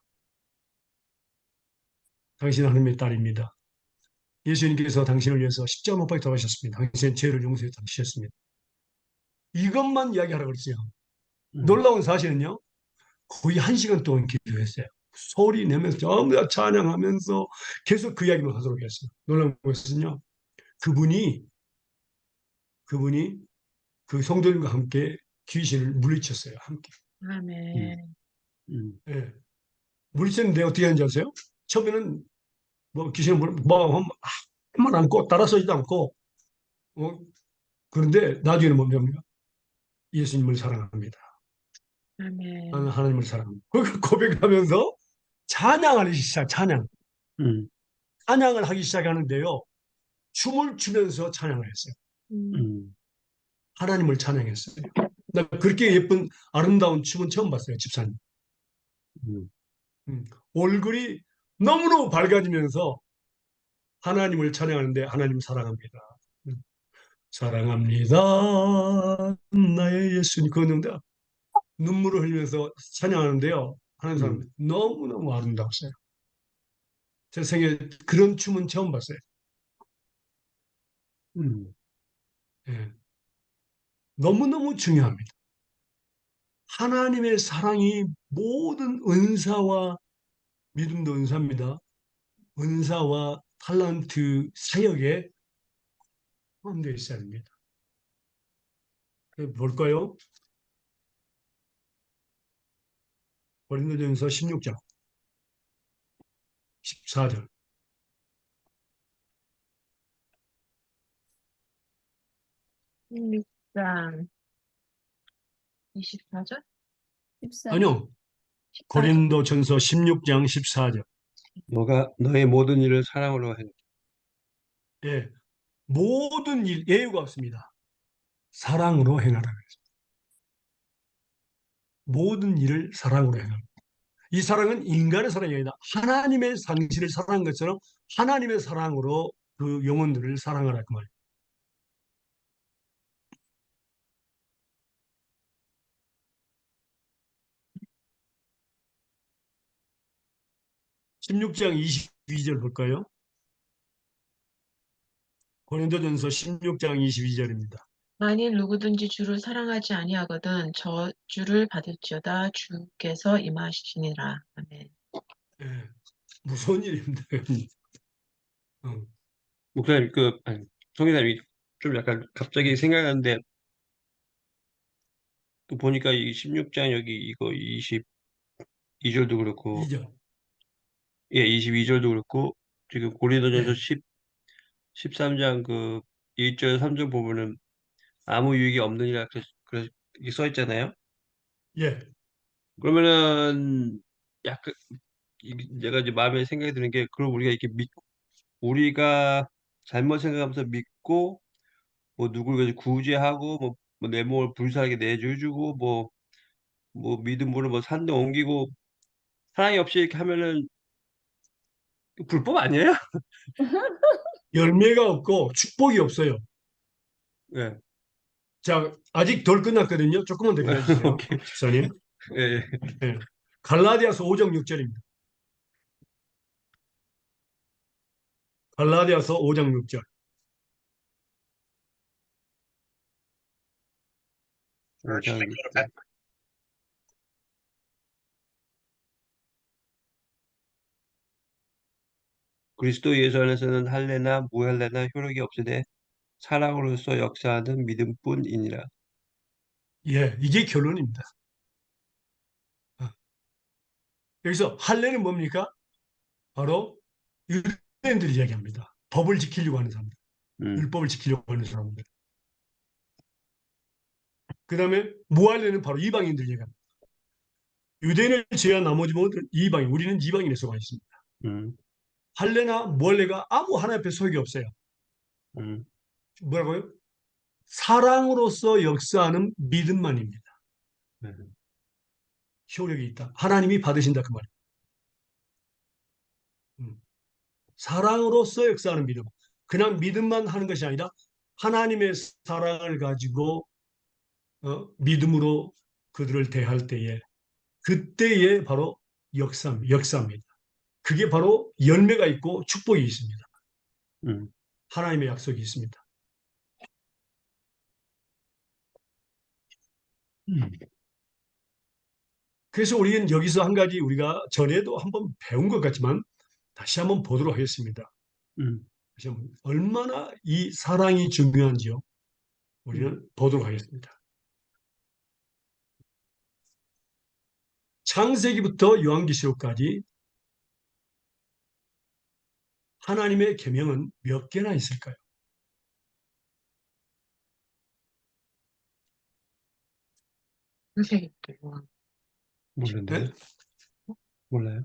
당신은 하나님의 딸입니다. 예수님께서 당신을 위해서 십자가 못 박혀 돌아가셨습니다. 당신의 죄를 용서해 주셨습니다. 이것만 이야기하라 그랬어요. 음, 놀라운 사실은요. 거의 1시간 동안 기도했어요. 소리 내면서 전부 다 찬양하면서 계속 그 이야기만 하도록 했어요. 놀라운 것은요. 그분이 그분이 그 성도님과 함께 귀신을 물리쳤어요. 함께. 음, 아멘. 음, 예. 물리쳤는데 어떻게 하는지 아세요? 처음에는 뭐 귀신을 한번 안고 따라서지도 않고 어, 그런데 나중에는 뭡니까? 예수님을 사랑합니다. 나는 아멘. 하나님을 사랑합니다. 그걸 고백하면서 찬양을 음, 하기 시작하는데요. 춤을 추면서 찬양을 했어요. 음, 음, 하나님을 찬양했어요. 나 그렇게 예쁜 아름다운 춤은 처음 봤어요, 집사님. 음, 음, 얼굴이 너무너무 밝아지면서 하나님을 찬양하는데 하나님 사랑합니다. 음, 사랑합니다. 나의 예수님. 그건데 눈물을 흘리면서 찬양하는데요. 하는 사람 음, 너무너무 아름다웠어요. 제 생에 그런 춤은 처음 봤어요. 음, 예, 너무너무 중요합니다. 하나님의 사랑이 모든 은사와 믿음도 은사입니다. 은사와 탤런트 사역에 포함되어 있어야 합니다. 볼까요? 고린도전서 16장 14절. 16장 24절? 14절. 아니요. 고린도전서 16장 14절. 너가 너의 모든 일을 사랑으로 해. 예, 모든 일 예우가 없습니다. 사랑으로 행하라 그랬습니다. 모든 일을 사랑으로 행하라. 이 사랑은 인간의 사랑이 아니라 하나님의 당신을 사랑한 것처럼 하나님의 사랑으로 그 영혼들을 사랑하라 그 말이에요. 16장 22절 볼까요? 고린도전서 16장 22절입니다. 만일 누구든지 주를 사랑하지 아니하거든 저 주를 받을지어다 주께서 임하시니라. 아멘. 예, 무서운 일입니다. 어, 목사님 아니, 성기사님이 좀 약간 갑자기 생각나는데 또 보니까 이 16장 여기 이거 22절도 그렇고 2절. 예 22절도 그렇고 지금 고린도전서 예, 13장 그 1절 3절 보면은 아무 유익이 없느니라 이렇게 써 있잖아요. 예. 그러면은 약간 내가 이제 마음에 생각이 드는 게 그럼 우리가 이렇게 우리가 잘못 생각하면서 믿고 뭐 누구를 구제하고 뭐 내 몸을 불쌍하게 내줘주고 뭐 믿음으로 뭐 산도 옮기고 하나님 없이 이렇게 하면은 불법 아니에요? 열매가 없고 축복이 없어요. 예. 자, 아직 덜 끝났거든요. 조금만 더 기다려주세요. 오케이. 집사님. 예, 예. 예. 갈라디아서 5장 6절입니다. 갈라디아서 5장 6절. 오장 그리스도 예수 안에서는 할례나 무할례나 효력이 없으되 사랑으로서 역사하는 믿음뿐이니라. 예, 이게 결론입니다. 어. 여기서 할례는 뭡니까? 바로 유대인들이 이야기합니다. 법을 지키려고 하는 사람들, 음, 율법을 지키려고 하는 사람들. 그 다음에 무할례는 바로 이방인들 이야기합니다. 유대인을 제외한 나머지 모든 이방인, 우리는 이방인에 속아 있습니다. 음, 할례나 무할례가 아무 하나 앞에 소용이 없어요. 음, 뭐라고요? 사랑으로서 역사하는 믿음만입니다. 음, 효력이 있다. 하나님이 받으신다 그 말이에요. 음. 사랑으로서 역사하는 믿음. 그냥 믿음만 하는 것이 아니라 하나님의 사랑을 가지고 믿음으로 그들을 대할 때에 그때에 바로 역사입니다. 그게 바로 열매가 있고 축복이 있습니다. 음, 하나님의 약속이 있습니다. 음, 그래서 우리는 여기서 한 가지 우리가 전에도 한번 배운 것 같지만 다시 한번 보도록 하겠습니다. 음, 다시 한번 얼마나 이 사랑이 중요한지요. 음, 우리는 보도록 하겠습니다. 창세기부터 요한계시록까지 하나님의 계명은 몇 개나 있을까요? 선생님들. 모르는데요? 네? 몰라요?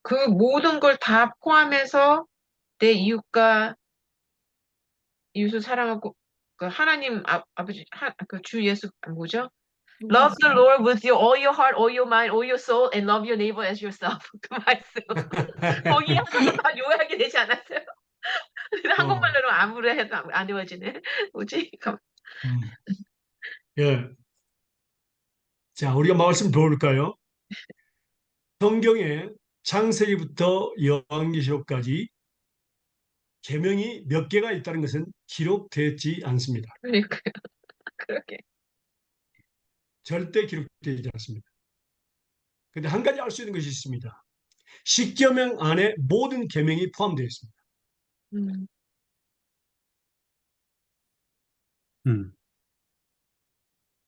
그 모든 걸 다 포함해서 내 이웃을 사랑하고 그 하나님 아버지 그 주 예수 뭐죠? Love the Lord with your all your heart, all your mind, all your soul, and love your neighbor as yourself. 그 말씀. 거기 하나도 다 요약이 되지 않았어요? 근데 어, 한국말로는 아무리 해도 안 외워지네. 뭐지? 음, 예. 자, 우리가 말씀 배울까요? 성경에 창세기부터 요한계시록까지 계명이 몇 개가 있다는 것은 기록되지 않습니다. 그러니까 그러게. 절대 기록되지 않습니다. 근데 한 가지 알 수 있는 것이 있습니다. 십계명 안에 모든 계명이 포함되어 있습니다. 음. 음,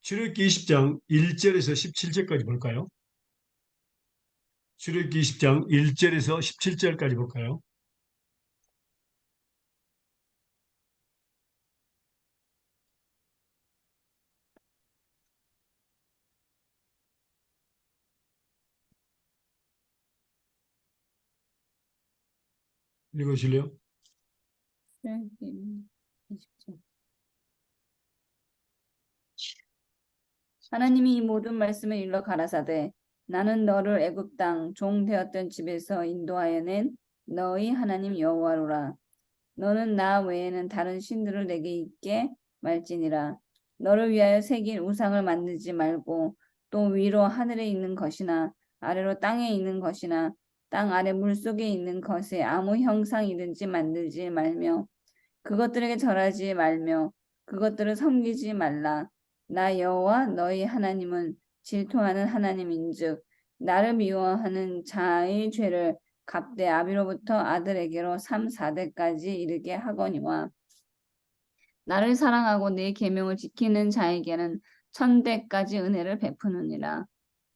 출애굽기 20장 1절에서 17절까지 볼까요? 출애굽기 20장 1절에서 17절까지 볼까요? 읽으실래요? 네, 20절. 하나님이 이 모든 말씀을 일러 가라사대 나는 너를 애굽 땅 종 되었던 집에서 인도하여 낸 너희 하나님 여호와로라. 너는 나 외에는 다른 신들을 내게 있게 말지니라. 너를 위하여 새긴 우상을 만들지 말고 또 위로 하늘에 있는 것이나 아래로 땅에 있는 것이나 땅 아래 물속에 있는 것에 아무 형상이든지 만들지 말며 그것들에게 절하지 말며 그것들을 섬기지 말라. 나 여호와 너희 하나님은 질투하는 하나님인즉 나를 미워하는 자의 죄를 갑대 아비로부터 아들에게로 3, 4대까지 이르게 하거니와 나를 사랑하고 내 계명을 지키는 자에게는 1000대까지 은혜를 베푸느니라.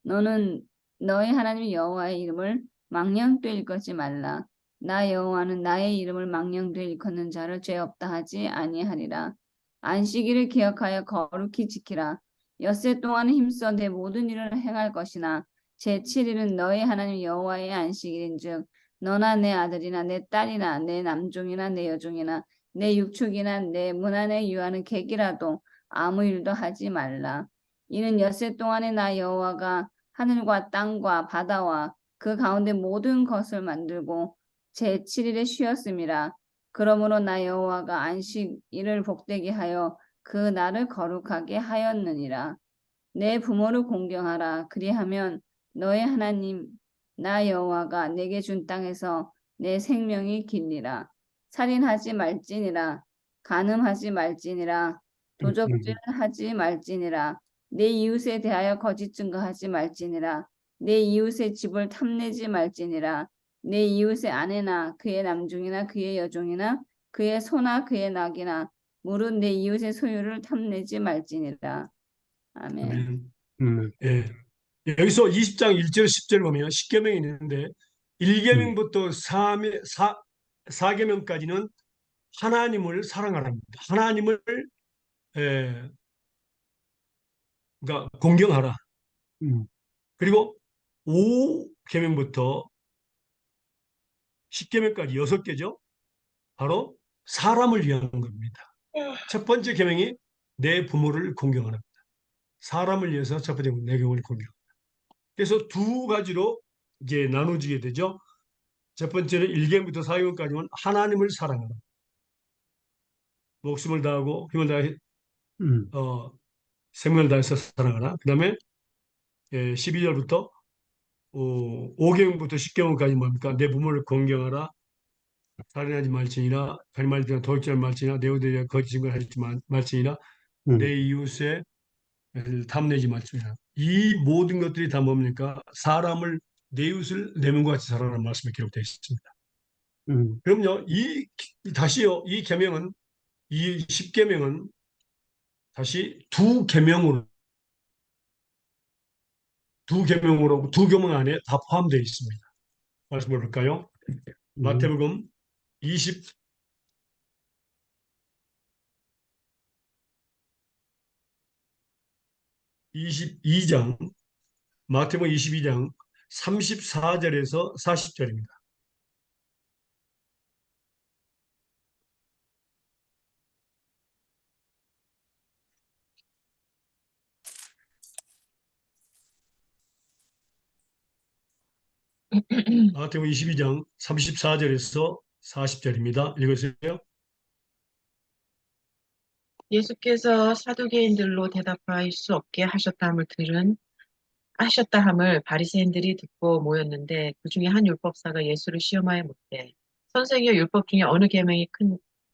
너는 너희 하나님 여호와의 이름을 망령되이 일컫지 말라. 나 여호와는 나의 이름을 망령되이 일컫는 자를 죄 없다 하지 아니하리라. 안식일을 기억하여 거룩히 지키라. 엿새 동안 힘써 내 모든 일을 행할 것이나 제7일은 너희 하나님 여호와의 안식일인즉 너나 내 아들이나 내 딸이나 내 남종이나 내 여종이나 내 육축이나 내 문 안에 유하는 객이라도 아무 일도 하지 말라. 이는 엿새 동안에 나 여호와가 하늘과 땅과 바다와 그 가운데 모든 것을 만들고 제7일에 쉬었음이라. 그러므로 나 여호와가 안식일을 복되게 하여 그 날을 거룩하게 하였느니라. 내 부모를 공경하라. 그리하면 너의 하나님 나 여호와가 내게 준 땅에서 내 생명이 길리라. 살인하지 말지니라. 간음하지 말지니라. 도적질하지 말지니라. 내 이웃에 대하여 거짓 증거하지 말지니라. 내 이웃의 집을 탐내지 말지니라. 내 이웃의 아내나 그의 남종이나 그의 여종이나 그의 소나 그의 낙이나 무릇 내 이웃의 소유를 탐내지 말지니라. 아멘. 아멘. 음, 예. 여기서 20장 1절 10절 보면 10계명이 있는데 1계명부터 4계명까지는 하나님을 사랑하랍니다. 하나님을 예, 그러니까 공경하라. 음, 그리고 5계명부터 10계명까지 6개죠. 바로 사람을 위한 겁니다. 첫 번째 계명이 내 부모를 공경하라. 사람을 위해서 첫 번째 내 경우를 공경. 그래서 두 가지로 이제 나눠지게 되죠. 첫 번째는 1계명부터 4계명까지는 하나님을 사랑하라. 목숨을 다하고 힘을 다해 음, 생명을 다해서 사랑하라. 그 다음에 12절부터 5계명부터 10계명까지 뭡니까? 내 부모를 공경하라. 살인하지 말지니라. 가리말지나 도둑질하지 말지니라. 내 우대에 거짓 증거를 하지 말지니라. 내 이웃의 탐내지 말지니라. 이 모든 것들이 다 뭡니까? 사람을 내 이웃을 내 몸과 같이 사랑하는 말씀이 기록되어 있습니다. 그럼요. 다시요. 이 계명은 이 10계명은 다시 두 계명 안에 다 포함되어 있습니다. 말씀을 볼까요? 마태복음 22장 마태복음 22장 34절에서 40절입니다. 마태복음 22장 34절에서 40절입니다. 읽으세요. 예수께서 사두개인들로 대답할 수 없게 하셨다함을 바리새인들이 듣고 모였는데 그 중에 한 율법사가 예수를 시험하여 묻되 선생이여 율법 중에 어느 계명이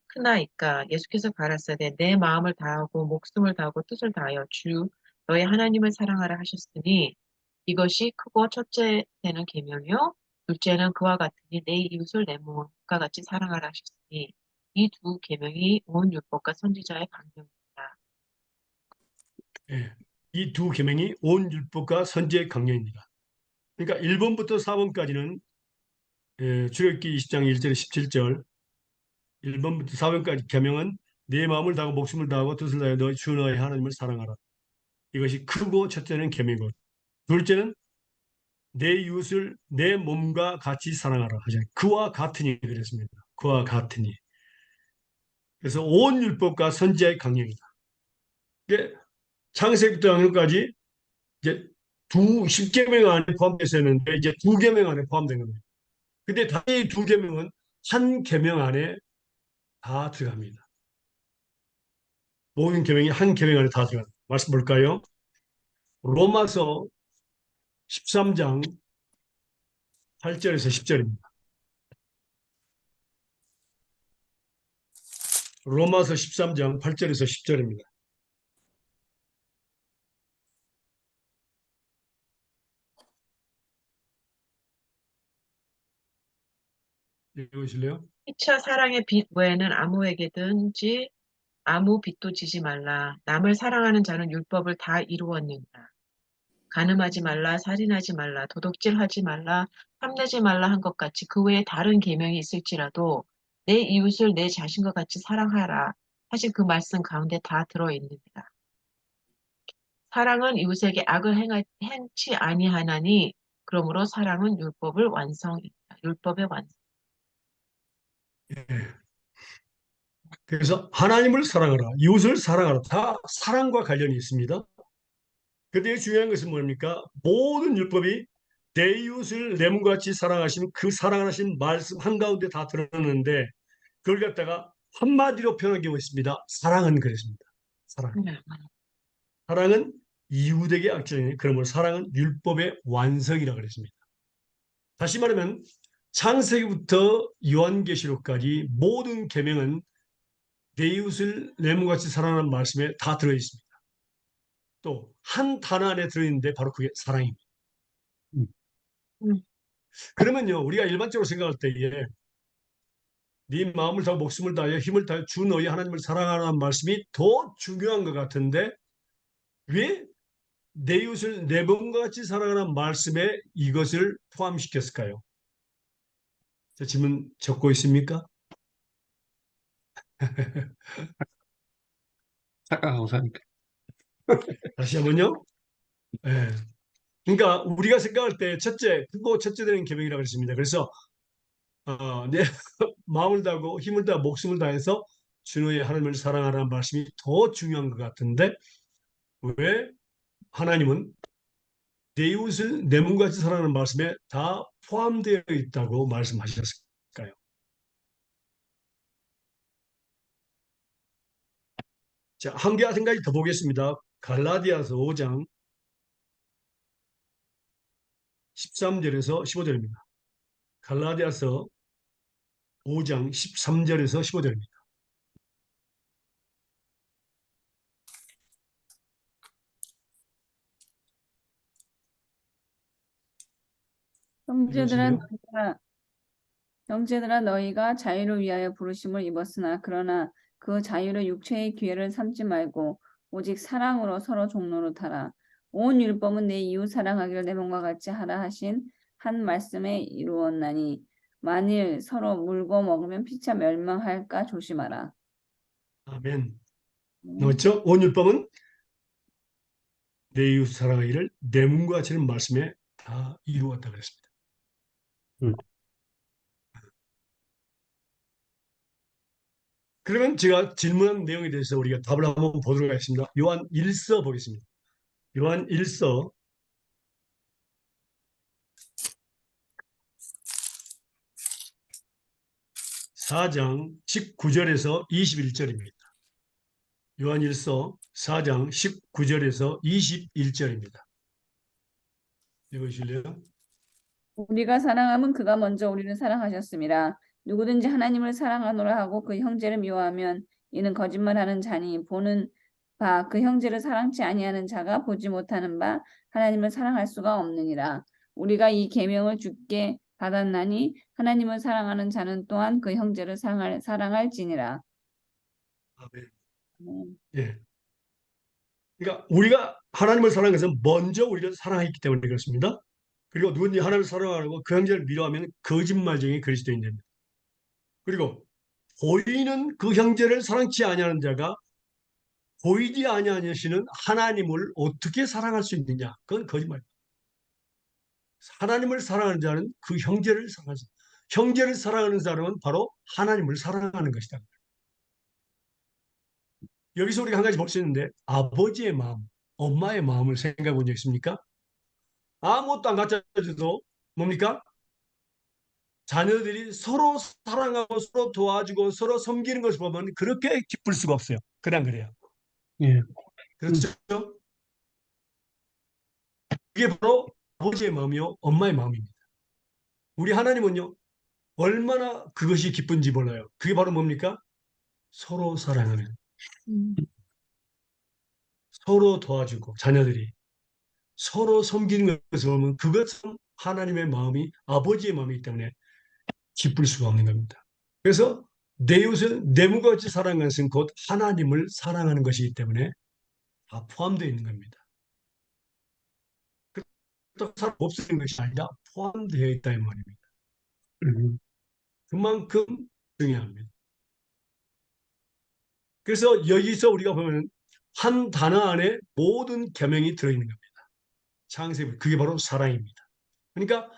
크나이까 예수께서 가라사대 내 마음을 다하고 목숨을 다하고 뜻을 다하여 주 너의 하나님을 사랑하라 하셨으니 이것이 크고 첫째 되는 계명이요 둘째는 그와 같으니 내 이웃을 내 몸과 같이 사랑하라 하셨으니 이 두 계명이 온 율법과 선지자의 강령이다. 예, 이 두 계명이 온 율법과 선지의 강령입니다. 그러니까 1번부터 4번까지는 출애굽기 20장 1절에 17절 1번부터 4번까지 계명은 내 마음을 다하고 목숨을 다하고 뜻을 다하여 너희 주 너의 하나님을 사랑하라. 이것이 크고 첫째는 계명이고 둘째는 내 이웃을 내 몸과 같이 사랑하라 하잖아요. 그와 같으니 그랬습니다. 그와 같으니. 그래서 온 율법과 선지자의 강령이다. 이게 창세기부터 강령까지 이제 두 십계명 안에 포함되어 있었는데 이제 두 계명 안에 포함된 겁니다. 근데 다시 두 계명은 한 계명 안에 다 들어갑니다. 모든 계명이 한 계명 안에 다 들어갑니다. 말씀 볼까요? 로마서 13장 8절에서 10절입니다. 로마서 13장 8절에서 10절입니다. 읽으실래요? 피차 사랑의 빛 외에는 아무에게든지 아무 빚도 지지 말라. 남을 사랑하는 자는 율법을 다 이루었느니라. 간음하지 말라, 살인하지 말라, 도둑질하지 말라, 탐내지 말라 한 것 같이 그 외에 다른 계명이 있을지라도 내 이웃을 내 자신과 같이 사랑하라. 사실 그 말씀 가운데 다 들어있느니라. 사랑은 이웃에게 악을 행치 아니하나니 그러므로 사랑은 율법을 완성이다. 율법의 완성. 예. 그래서 하나님을 사랑하라, 이웃을 사랑하라. 다 사랑과 관련이 있습니다. 근데 중요한 것은 뭡니까? 모든 율법이 내 이웃을 내 몸과 같이 사랑하시는 그 사랑하신 말씀 한가운데 다 들어있는데 그걸 갖다가 한마디로 표현한 경우가 있습니다. 사랑은 그랬습니다. 사랑. 사랑은 이웃에게 악재니 그러므로 사랑은 율법의 완성이라고 그랬습니다. 다시 말하면 창세기부터 요한계시록까지 모든 계명은 내 이웃을 내 몸같이 사랑하는 말씀에 다 들어있습니다. 또 한 단어 안에 들어있는데 바로 그게 사랑입니다. 음. 그러면요 우리가 일반적으로 생각할 때에 네 마음을 다하고 목숨을 다하여 힘을 다하여 주 너희 하나님을 사랑하라는 말씀이 더 중요한 것 같은데 왜 내 이웃을 내 몸과 같이 사랑하는 말씀에 이것을 포함시켰을까요? 저 질문 적고 있습니까? 착각하고 사니까. 다시 한번요. 예. 그러니까 우리가 생각할 때 첫째, 크고 첫째 되는 계명이라고 했습니다. 그래서 내 마음을 다하고 힘을 다하고 목숨을 다해서 주의 하나님을 사랑하라는 말씀이 더 중요한 것 같은데 왜 하나님은 내 이웃을 내 몸같이 사랑하는 말씀에 다 포함되어 있다고 말씀하셨을까요? 자, 한 가지 더 보겠습니다. 갈라디아서 5장 13절에서 15절입니다. 갈라디아서 5장 13절에서 15절입니다. 형제들아 읽으실래요? 너희가 형제들아 너희가 자유를 위하여 부르심을 입었으나 그러나 그 자유를 육체의 기회를 삼지 말고 오직 사랑으로 서로 종로로 타라. 온 율법은 내 이웃 사랑하기를 내 몸과 같이 하라 하신 한 말씀에 이루었나니 만일 서로 물고 먹으면 피차 멸망할까 조심하라. 아멘. 음. 그렇죠? 온율법은 내 이웃 사랑하기를 내 몸과 같이는 말씀에 다 이루었다 그랬습니다. 음. 그러면 제가 질문한 내용에 대해서 우리가 답을 한번 보도록 하겠습니다. 요한 1서 보겠습니다. 요한 1서 4장 19절에서 21절입니다. 요한 1서 4장 19절에서 21절입니다. 읽으실래요? 우리가 사랑하면 그가 먼저 우리를 사랑하셨습니다. 누구든지 하나님을 사랑하노라 하고 그 형제를 미워하면 이는 거짓말하는 자니 보는 바 그 형제를 사랑치 아니하는 자가 보지 못하는 바 하나님을 사랑할 수가 없느니라. 우리가 이 계명을 주께 받았나니 하나님을 사랑하는 자는 또한 그 형제를 사랑할지니라. 아멘. 음. 예. 그러니까 우리가 하나님을 사랑하는 것은 먼저 우리를 사랑했기 때문에 그렇습니다. 그리고 누군지 하나님을 사랑하고 그 형제를 미워하면 거짓말쟁이 그리스도인입니다. 그리고 보이는 그 형제를 사랑치 아니하는 자가 보이지 아니하시는 하나님을 어떻게 사랑할 수 있느냐? 그건 거짓말. 하나님을 사랑하는 자는 그 형제를 사랑하지. 형제를 사랑하는 사람은 바로 하나님을 사랑하는 것이다. 여기서 우리가 한 가지 볼 수 있는데 아버지의 마음, 엄마의 마음을 생각해 본 적 있습니까? 아무것도 안 갖다 줘도 뭡니까? 자녀들이 서로 사랑하고 서로 도와주고 서로 섬기는 것을 보면 그렇게 기쁠 수가 없어요. 그냥 그래요. 예. 그렇죠? 그게 바로 아버지의 마음이요, 엄마의 마음입니다. 우리 하나님은요, 얼마나 그것이 기쁜지 몰라요. 그게 바로 뭡니까? 서로 사랑하는, 서로 도와주고, 자녀들이 서로 섬기는 것을 보면 그것은 하나님의 마음이, 아버지의 마음이기 때문에 기쁠 수가 없는 겁니다. 그래서 내 이웃을 내무가 같이 사랑하는 것은 곧 하나님을 사랑하는 것이기 때문에 다 포함되어 있는 겁니다. 그렇다고 없애는 것이 아니라 포함되어 있다 이 말입니다. 음, 그만큼 중요합니다. 그래서 여기서 우리가 보면 한 단어 안에 모든 계명이 들어있는 겁니다. 창세기 그게 바로 사랑입니다. 그러니까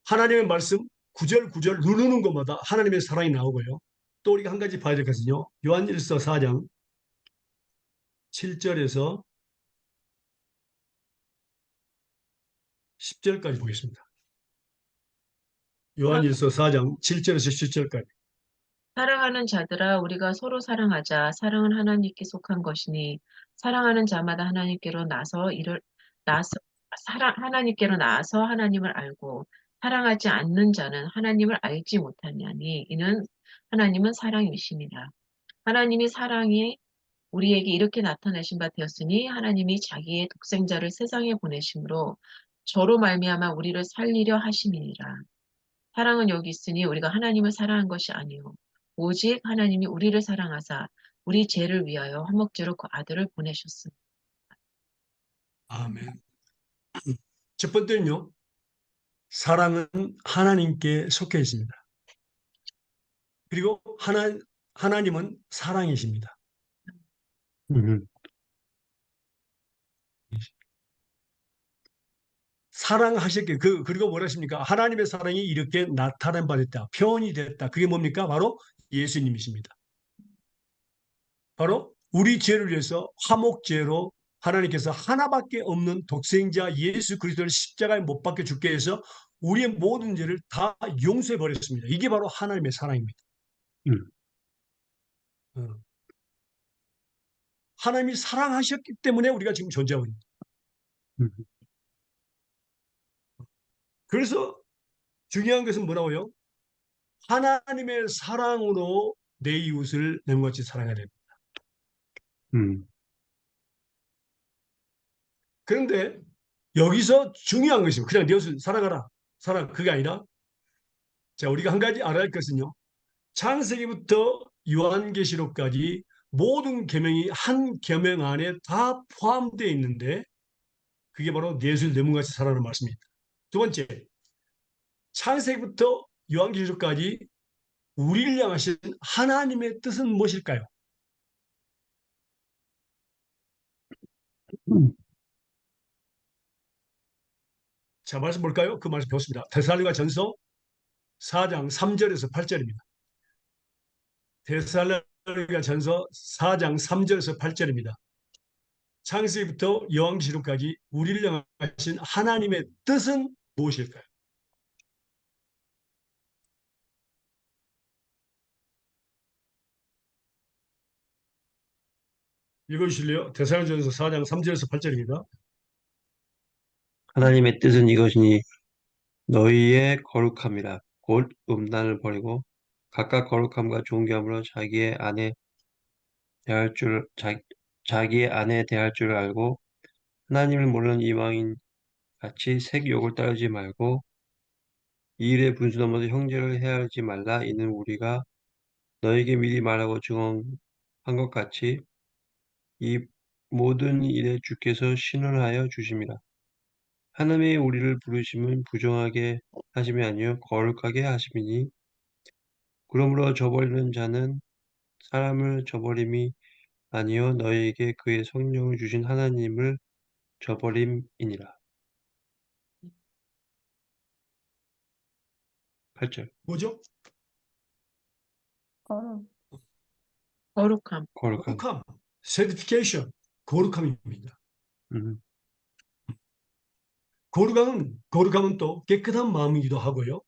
하나님의 말씀 구절 구절 누르는 것마다 하나님의 사랑이 나오고요. 또 우리가 한 가지 봐야 될 것은요. 요한일서 4장 7절에서 10절까지 보겠습니다. 요한일서 4장 7절에서 10절까지. 사랑하는 자들아 우리가 서로 사랑하자. 사랑은 하나님께 속한 것이니 사랑하는 자마다 하나님께로 하나님께로 나아서 하나님을 알고 사랑하지 않는 자는 하나님을 알지 못하냐니 이는 하나님은 사랑이십니다. 하나님이 사랑이 우리에게 이렇게 나타내신 바 되었으니 하나님이 자기의 독생자를 세상에 보내심으로 저로 말미암아 우리를 살리려 하심이니라. 사랑은 여기 있으니 우리가 하나님을 사랑한 것이 아니요 오직 하나님이 우리를 사랑하사 우리 죄를 위하여 화목제로 그 아들을 보내셨습니다. 아멘. 첫 번째는요. 사랑은 하나님께 속해 있습니다. 그리고 하나님은 사랑이십니다. 음, 사랑하셨기에 그리고 뭐라 하십니까? 하나님의 사랑이 이렇게 나타난 바 됐다. 표현이 됐다. 그게 뭡니까? 바로 예수님이십니다. 바로 우리 죄를 위해서 화목제로 하나님께서 하나밖에 없는 독생자 예수 그리스도를 십자가에 못 박혀 죽게 해서 우리의 모든 죄를 다 용서해 버렸습니다. 이게 바로 하나님의 사랑입니다. 음, 어. 하나님이 사랑하셨기 때문에 우리가 지금 존재하고 있습니다. 음, 그래서 중요한 것은 뭐라고요? 하나님의 사랑으로 내 이웃을 내같이 사랑해야 됩니다. 음, 그런데 여기서 중요한 것이 그냥 내 이웃을 사랑하라. 그게 아니라 자 우리가 한 가지 알아야 할 것은요. 창세기부터 요한계시록까지 모든 계명이 한 계명 안에 다 포함되어 있는데 그게 바로 내 이웃을 내 몸같이 사랑하는 말씀입니다. 두 번째, 창세기부터 요한계시록까지 우리를 향하신 하나님의 뜻은 무엇일까요? 음. 자, 말씀 볼까요? 그 말씀 배웠습니다. 데살로니가 전서 4장 3절에서 8절입니다. 데살로니가 전서 4장 3절에서 8절입니다. 창세기부터 요한계시록까지 우리를 향하신 하나님의 뜻은 무엇일까요? 읽어주실래요? 데살로니가전서 4장 3절에서 8절입니다. 하나님의 뜻은 이것이니 너희의 거룩함이라 곧 음란을 버리고 각각 거룩함과 존귀함으로 자기의 아내 대할 줄 알고 하나님을 모르는 이방인 같이 색욕을 따르지 말고 이 일에 분수 넘어서 형제를 해하지 말라. 이는 우리가 너에게 미리 말하고 증언한 것 같이 이 모든 일에 주께서 신원하여 주심이라. 하나님의 우리를 부르심은 부정하게 하심이 아니요 거룩하게 하심이니 그러므로 저버리는 자는 사람을 저버림이 아니요 너희에게 그의 성령을 주신 하나님을 저버림이니라. 8절. 뭐죠? 거룩. 거룩함. 거룩함. 거룩함, certification, 거룩함입니다. 음, 거룩함은 또 깨끗한 마음이기도 하고요.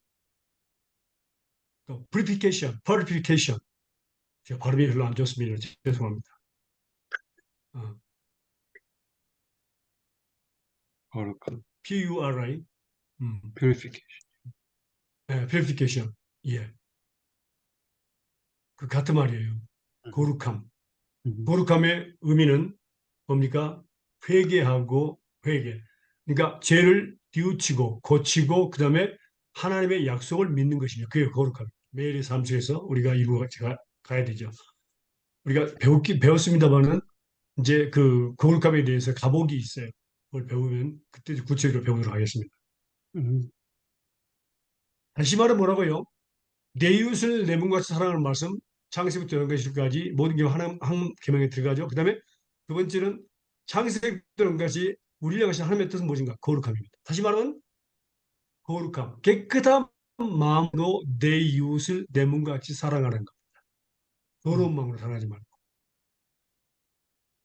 또 purification. 제가 발음이 별로 안 좋습니다. 죄송합니다. 어, 거룩함. puri, purification. 네, purification. 예, 그 같은 말이에요. 거룩함. 음, 거룩함의 의미는 뭡니까? 회개하고 회개. 그러니까 죄를 뉘우치고 고치고 그다음에 하나님의 약속을 믿는 것이냐. 그게 거룩함. 매일의 삶 속에서 우리가 가야 되죠. 우리가 배웠습니다만은 이제 그 거룩함에 대해서 가복이 있어요. 그걸 배우면 그때 구체적으로 배우도록 하겠습니다. 음, 다시 말해 뭐라고요? 내 이웃을 내 몸같이 사랑하는 말씀, 창세부터 연결시까지 모든 게 한 계명에 들어가죠. 그다음에 두 번째는 창세부터 연결까지 우리를 향하신 하나님의 뜻은 무엇인가? 거룩함입니다. 다시 말하면 거룩함, 깨끗한 마음으로 내 이웃을 내 몸같이 사랑하는 것. 더러운 마음으로 사랑하지 말고.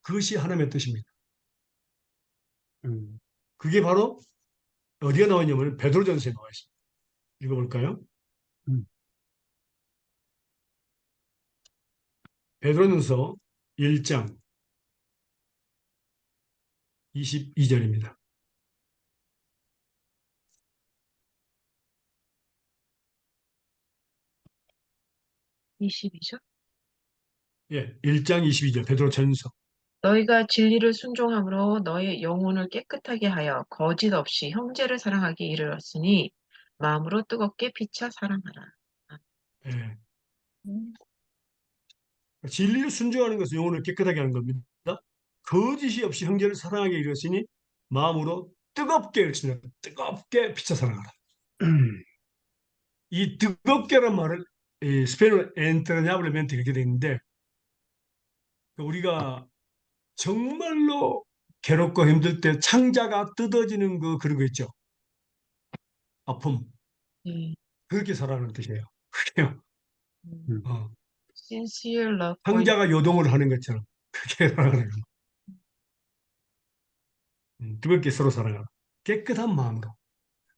그것이 하나님의 뜻입니다. 음, 그게 바로 어디가 나와 있냐면 베드로전서에 나와 있습니다. 읽어볼까요? 음. 베드로전서 1장 22절입니다. 22절. 예, 1장 22절 베드로전서. 너희가 진리를 순종함으로 너희 영혼을 깨끗하게 하여 거짓 없이 형제를 사랑하기 이르렀으니 마음으로 뜨겁게 피차 사랑하라. 예, 음, 진리를 순종하는 것은 영혼을 깨끗하게 하는 겁니다. 거짓이 없이 형제를 사랑하게 이르렀으니 마음으로 뜨겁게 읽습니다. 뜨겁게 피차 사랑하라. 이 뜨겁게란 말을 스페인어로 엔트라냐블레멘트 이렇게 되어 있는데 우리가 정말로 괴롭고 힘들 때 창자가 뜯어지는 그런 거 있죠. 아픔. 네. 그렇게 살아가는 뜻이에요. 그게요. 음, 음, 어, sincere love for 창자가 요동을 하는 것처럼 그렇게 살아가는 거예요. 뜨겁게 서로 살아가라. 깨끗한 마음으로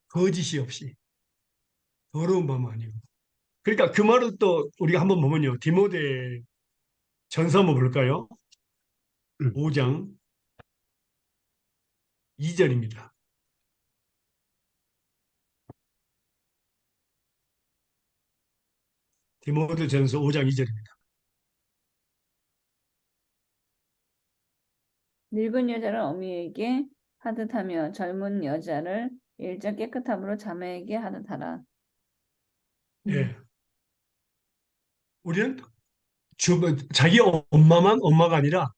거짓이 없이 더러운 마음 아니고. 그러니까 그 말을 또 우리가 한번 보면요. 디모데 전서 한번 볼까요? 음. 5장 2절입니다. 디모데 전서 5장 2절입니다. 늙은 여자를 어미에게 하듯 하며 젊은 여자를 일적 깨끗함으로 자매에게 하듯 하라. 예. 우리는 자기 엄마만 엄마가 아니라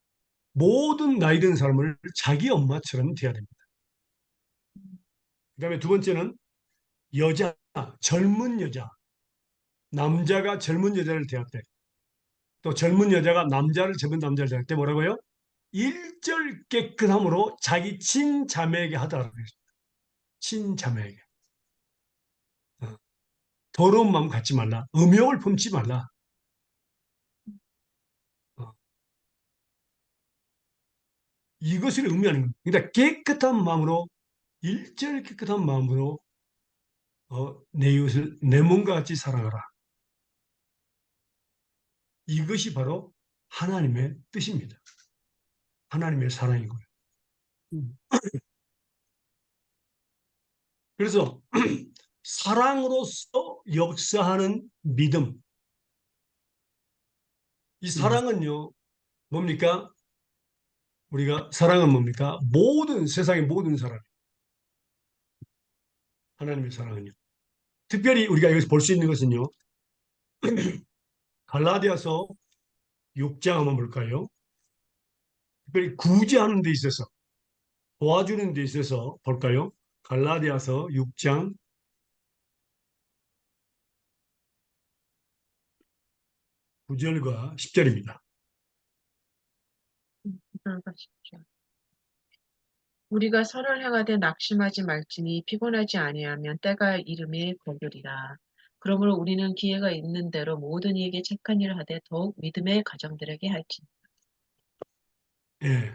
모든 나이 든 사람을 자기 엄마처럼 대해야 됩니다. 그다음에 두 번째는 여자, 젊은 여자, 남자가 젊은 여자를 대할 때, 또 젊은 여자가 젊은 남자를 대할 때 뭐라고요? 일절 깨끗함으로 자기 친자매에게 하더라고요. 친자매에게. 어, 더러운 마음 갖지 말라. 음욕을 품지 말라. 어, 이것을 의미하는 겁니다. 그러니까 깨끗한 마음으로, 일절 깨끗한 마음으로 내 이웃을 내 몸과 같이 사랑하라. 이것이 바로 하나님의 뜻입니다. 하나님의 사랑이고요. 음. 그래서 사랑으로서 역사하는 믿음. 이 사랑은요, 뭡니까? 사랑은 뭡니까? 세상의 모든 사랑. 하나님의 사랑은요. 특별히 우리가 여기서 볼 수 있는 것은요, 갈라디아서 6장 한번 볼까요? 특별히 구제하는 데 있어서, 도와주는 데 있어서 볼까요? 갈라디아서 6장 9절과 10절입니다. 나가십시오. 우리가 선을 행하되 낙심하지 말지니 피곤하지 아니하면 때가 이름에 거두리라. 그러므로 우리는 기회가 있는 대로 모든 이에게 착한 일을 하되 더욱 믿음의 가정들에게 할지. 예.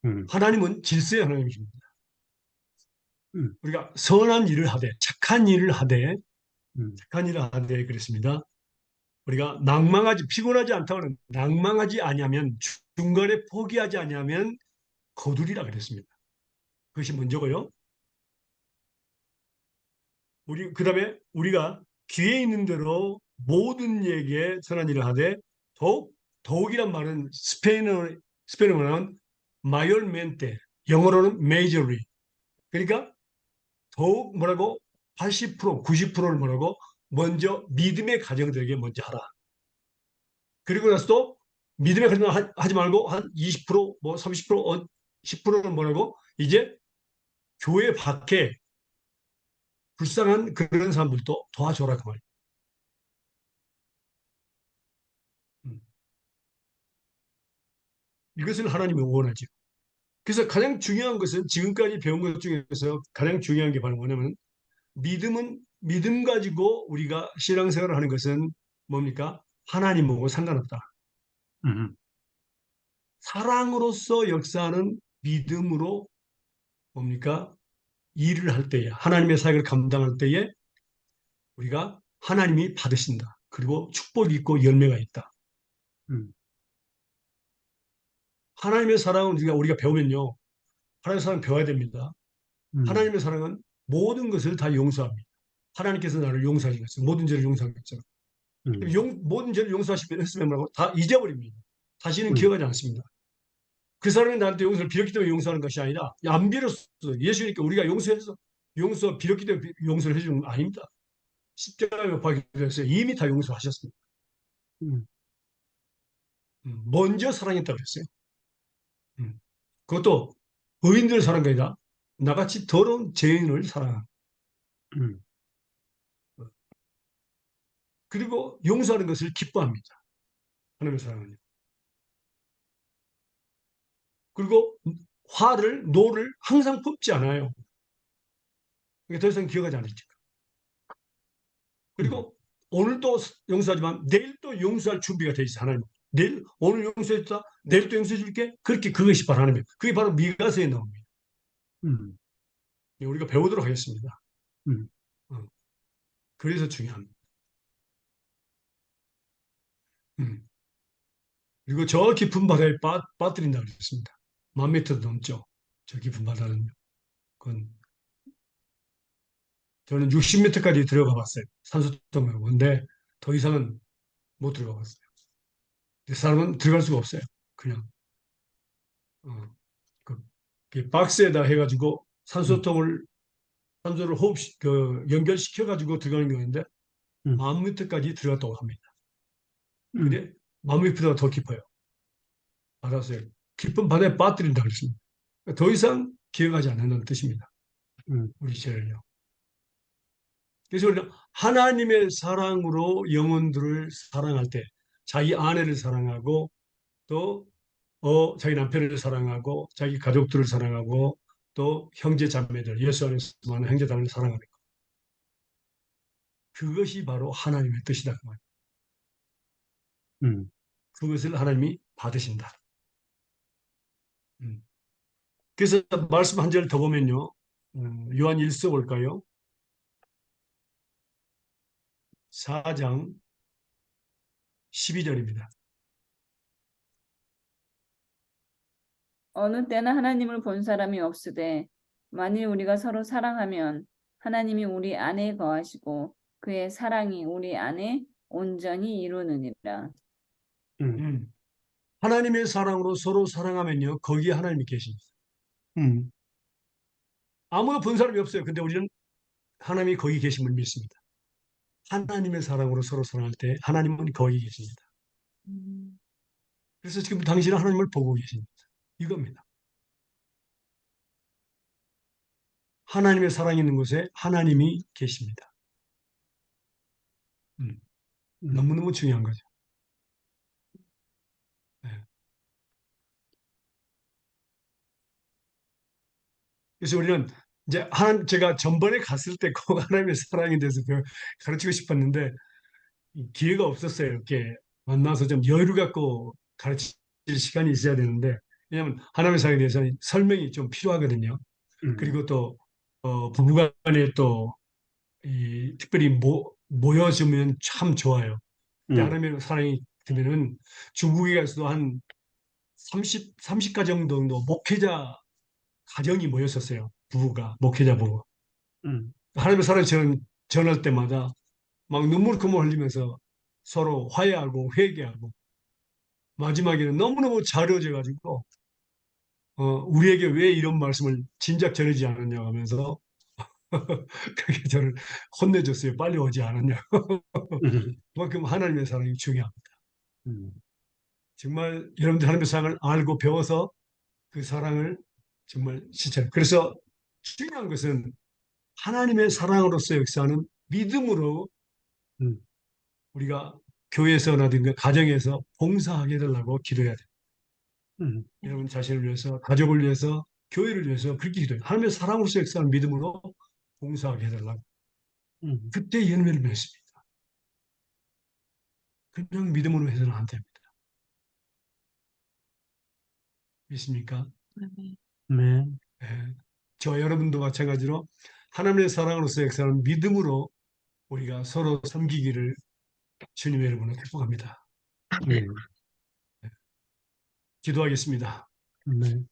음, 하나님은 질서의 하나님이십니다. 음, 우리가 선한 일을 하되, 착한 일을 하되, 음, 착한 일을 하되 그랬습니다. 우리가 낭망하지, 피곤하지 않다고는 낭망하지 아니하면, 중간에 포기하지 아니하면 거두리라 그랬습니다. 그것이 먼저고요. 그다음에 우리가 기회 있는 대로 모든 이에게 선한 일을 하되, 더욱이란 말은 스페인어는 마yormente, 영어로는 majorly. 그러니까 더욱 뭐라고 80%, 90%를 뭐라고 먼저 믿음의 가정들에게 먼저 하라. 그리고 나서 또 믿음의 가정 하지 말고 한 20%, 뭐 30%, 10%는 뭐라고 이제 교회 밖에 불쌍한 그런 사람들도 도와줘라 그 말이에요. 음. 이것을 하나님이 원하죠. 그래서 가장 중요한 것은 지금까지 배운 것 중에서 가장 중요한 게 바로 뭐냐면 믿음 가지고 우리가 신앙생활을 하는 것은 뭡니까? 하나님하고 상관없다. 음, 사랑으로서 역사하는 믿음으로 뭡니까? 일을 할 때에 하나님의 사역을 감당할 때에 우리가 하나님이 받으신다. 그리고 축복이 있고 열매가 있다. 음, 하나님의 사랑은 우리가 배우면요. 하나님의 사랑 배워야 됩니다. 음, 하나님의 사랑은 모든 것을 다 용서합니다. 하나님께서 나를 용서하시겠어요. 모든 죄를 용서하겠죠. 음, 모든 죄를 용서하셨으면 뭐라고? 다 잊어버립니다. 다시는 음, 기억하지 않습니다. 그 사람이 나한테 용서를 빌었기 때문에 용서하는 것이 아니라 안 빌었어. 예수님께 우리가 용서 빌었기 때문에 용서를 해주는 건 아닙니다. 십자가에 못 박히게 됐어요. 이미 다 용서하셨습니다. 음, 먼저 사랑했다고 그랬어요. 음. 그것도 의인들을 사랑한 게 아니라 나같이 더러운 죄인을 사랑한. 음, 그리고 용서하는 것을 기뻐합니다. 하나님의 사랑은요. 그리고 노를 항상 품지 않아요. 그게 더 이상 기억하지 않으니까. 음, 그리고 오늘 또 용서하지만 내일 또 용서할 준비가 돼 있어 하나님. 오늘 용서했다. 내일 또 용서해 줄게. 그렇게 그것이 바로 하나님. 그게 바로 미가서에 나옵니다. 음, 우리가 배우도록 하겠습니다. 음, 어, 그래서 중요합니다. 음. 그리고 저 깊은 바다에 빠뜨린다 그랬습니다. 1000m도 넘죠. 저 깊은 바다는. 그건 저는 60m까지 들어가 봤어요. 산소통으로. 근데 더 이상은 못 들어가 봤어요. 그 사람은 들어갈 수가 없어요. 그냥. 어, 그 박스에다 해가지고 음, 산소를 연결시켜가지고 들어가는 거였는데 음, 1000m까지 들어갔다고 합니다. 음, 근데 1000m보다 더 깊어요. 바다에 깊은 바다에 빠뜨린다 그랬습니다. 더 이상 기억하지 않는다는 뜻입니다. 음, 우리 죄를요. 그래서 우리는 하나님의 사랑으로 영혼들을 사랑할 때 자기 아내를 사랑하고 또 자기 남편을 사랑하고 자기 가족들을 사랑하고 또 형제 자매들 예수 안에서 많은 형제 자매를 사랑하는 것. 그것이 바로 하나님의 뜻이다 그 말이에요. 음. 그것을 하나님이 받으신다. 음. 그래서 말씀 한 절 더 보면요. 요한 1서 볼까요? 4장 12절입니다. 어느 때나 하나님을 본 사람이 없으되 만일 우리가 서로 사랑하면 하나님이 우리 안에 거하시고 그의 사랑이 우리 안에 온전히 이루느니라. 음, 음. 하나님의 사랑으로 서로 사랑하면요. 거기에 하나님이 계십니다. 음, 아무도 본 사람이 없어요. 근데 우리는 하나님이 거기 계심을 믿습니다. 하나님의 사랑으로 서로 사랑할 때 하나님은 거기 계십니다. 음. 그래서 지금 당신은 하나님을 보고 계십니다. 이겁니다. 하나님의 사랑이 있는 곳에 하나님이 계십니다. 음, 음, 너무너무 중요한 거죠. 네. 그래서 우리는 이제 제가 전번에 갔을 때 꼭 하나님의 사랑에 대해서 가르치고 싶었는데 기회가 없었어요. 이렇게 만나서 좀 여유 갖고 가르칠 시간이 있어야 되는데 왜냐하면 하나님의 사랑에 대해서는 설명이 좀 필요하거든요. 그리고 또 부부간에 또 특별히 모여주면 참 좋아요. 근데 음, 하나님의 사랑이 되면은 중국에 가서도 한 30가정 정도 목회자 가정이 모였었어요. 부부가, 목회자 부부. 음, 하나님의 사랑이 전할 때마다 막 눈물 콧물 흘리면서 서로 화해하고 회개하고 마지막에는 너무너무 잘 이루어져가지고 우리에게 왜 이런 말씀을 진작 전하지 않았냐 하면서 그렇게 저를 혼내줬어요. 빨리 오지 않았냐. 음, 그만큼 하나님의 사랑이 중요합니다. 음, 정말 여러분들 하나님의 사랑을 알고 배워서 그 사랑을 정말 실천. 그래서 중요한 것은 하나님의 사랑으로서 역사하는 믿음으로 음, 우리가 교회에서라든가 가정에서 봉사하게 되려고 기도해야 돼요. 음, 여러분 자신을 위해서, 가족을 위해서, 교회를 위해서 그렇게 기도해요. 하나님의 사랑으로서 역사하는 믿음으로 봉사하게 해달라고. 음. 그때 열매를 맺습니다. 그냥 믿음으로 해서는 안 됩니다. 믿습니까? 아멘. 네. 예. 저 여러분도 마찬가지로 하나님의 사랑으로서 역사하는 믿음으로 우리가 서로 섬기기를 주님의 이름으로 축복합니다. 음, 기도하겠습니다. 네.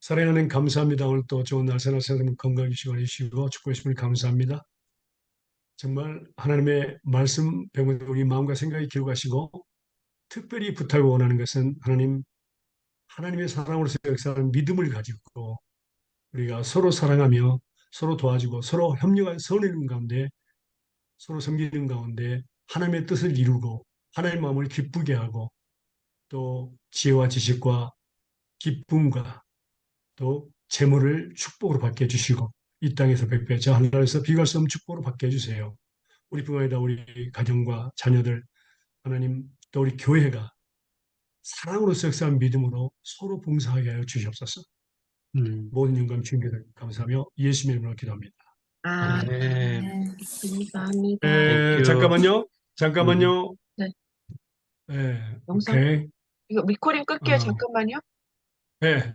사랑하는 감사합니다. 오늘 또 좋은 날 새날 새날 건강히 시간해 주시고 축복해 주심을 감사합니다. 정말 하나님의 말씀 배우는 우리 마음과 생각이 기록하시고 특별히 부탁을 원하는 것은 하나님의 사랑으로서 역사하는 믿음을 가지고 우리가 서로 사랑하며 서로 도와주고 서로 협력하여 선을 이루는 가운데 서로 섬기는 가운데 하나님의 뜻을 이루고 하나님의 마음을 기쁘게 하고 또 지혜와 지식과 기쁨과 또 재물을 축복으로 받게 해주시고 이 땅에서 백배 저 하늘에서 비갈 수 없는 축복으로 받게 해주세요. 우리뿐 아니라 우리 가정과 자녀들 하나님 또 우리 교회가 사랑으로서 역사한 믿음으로 서로 봉사하게 하여 주시옵소서. 음, 모든 영광 주님께 감사하며 예수님의 이름으로 기도합니다. 아, 네. 감사합니다. 땡큐. 잠깐만요. 음, 네. 네, 영상 오케이. 이거 리코딩 끌게요. 어, 잠깐만요. 네.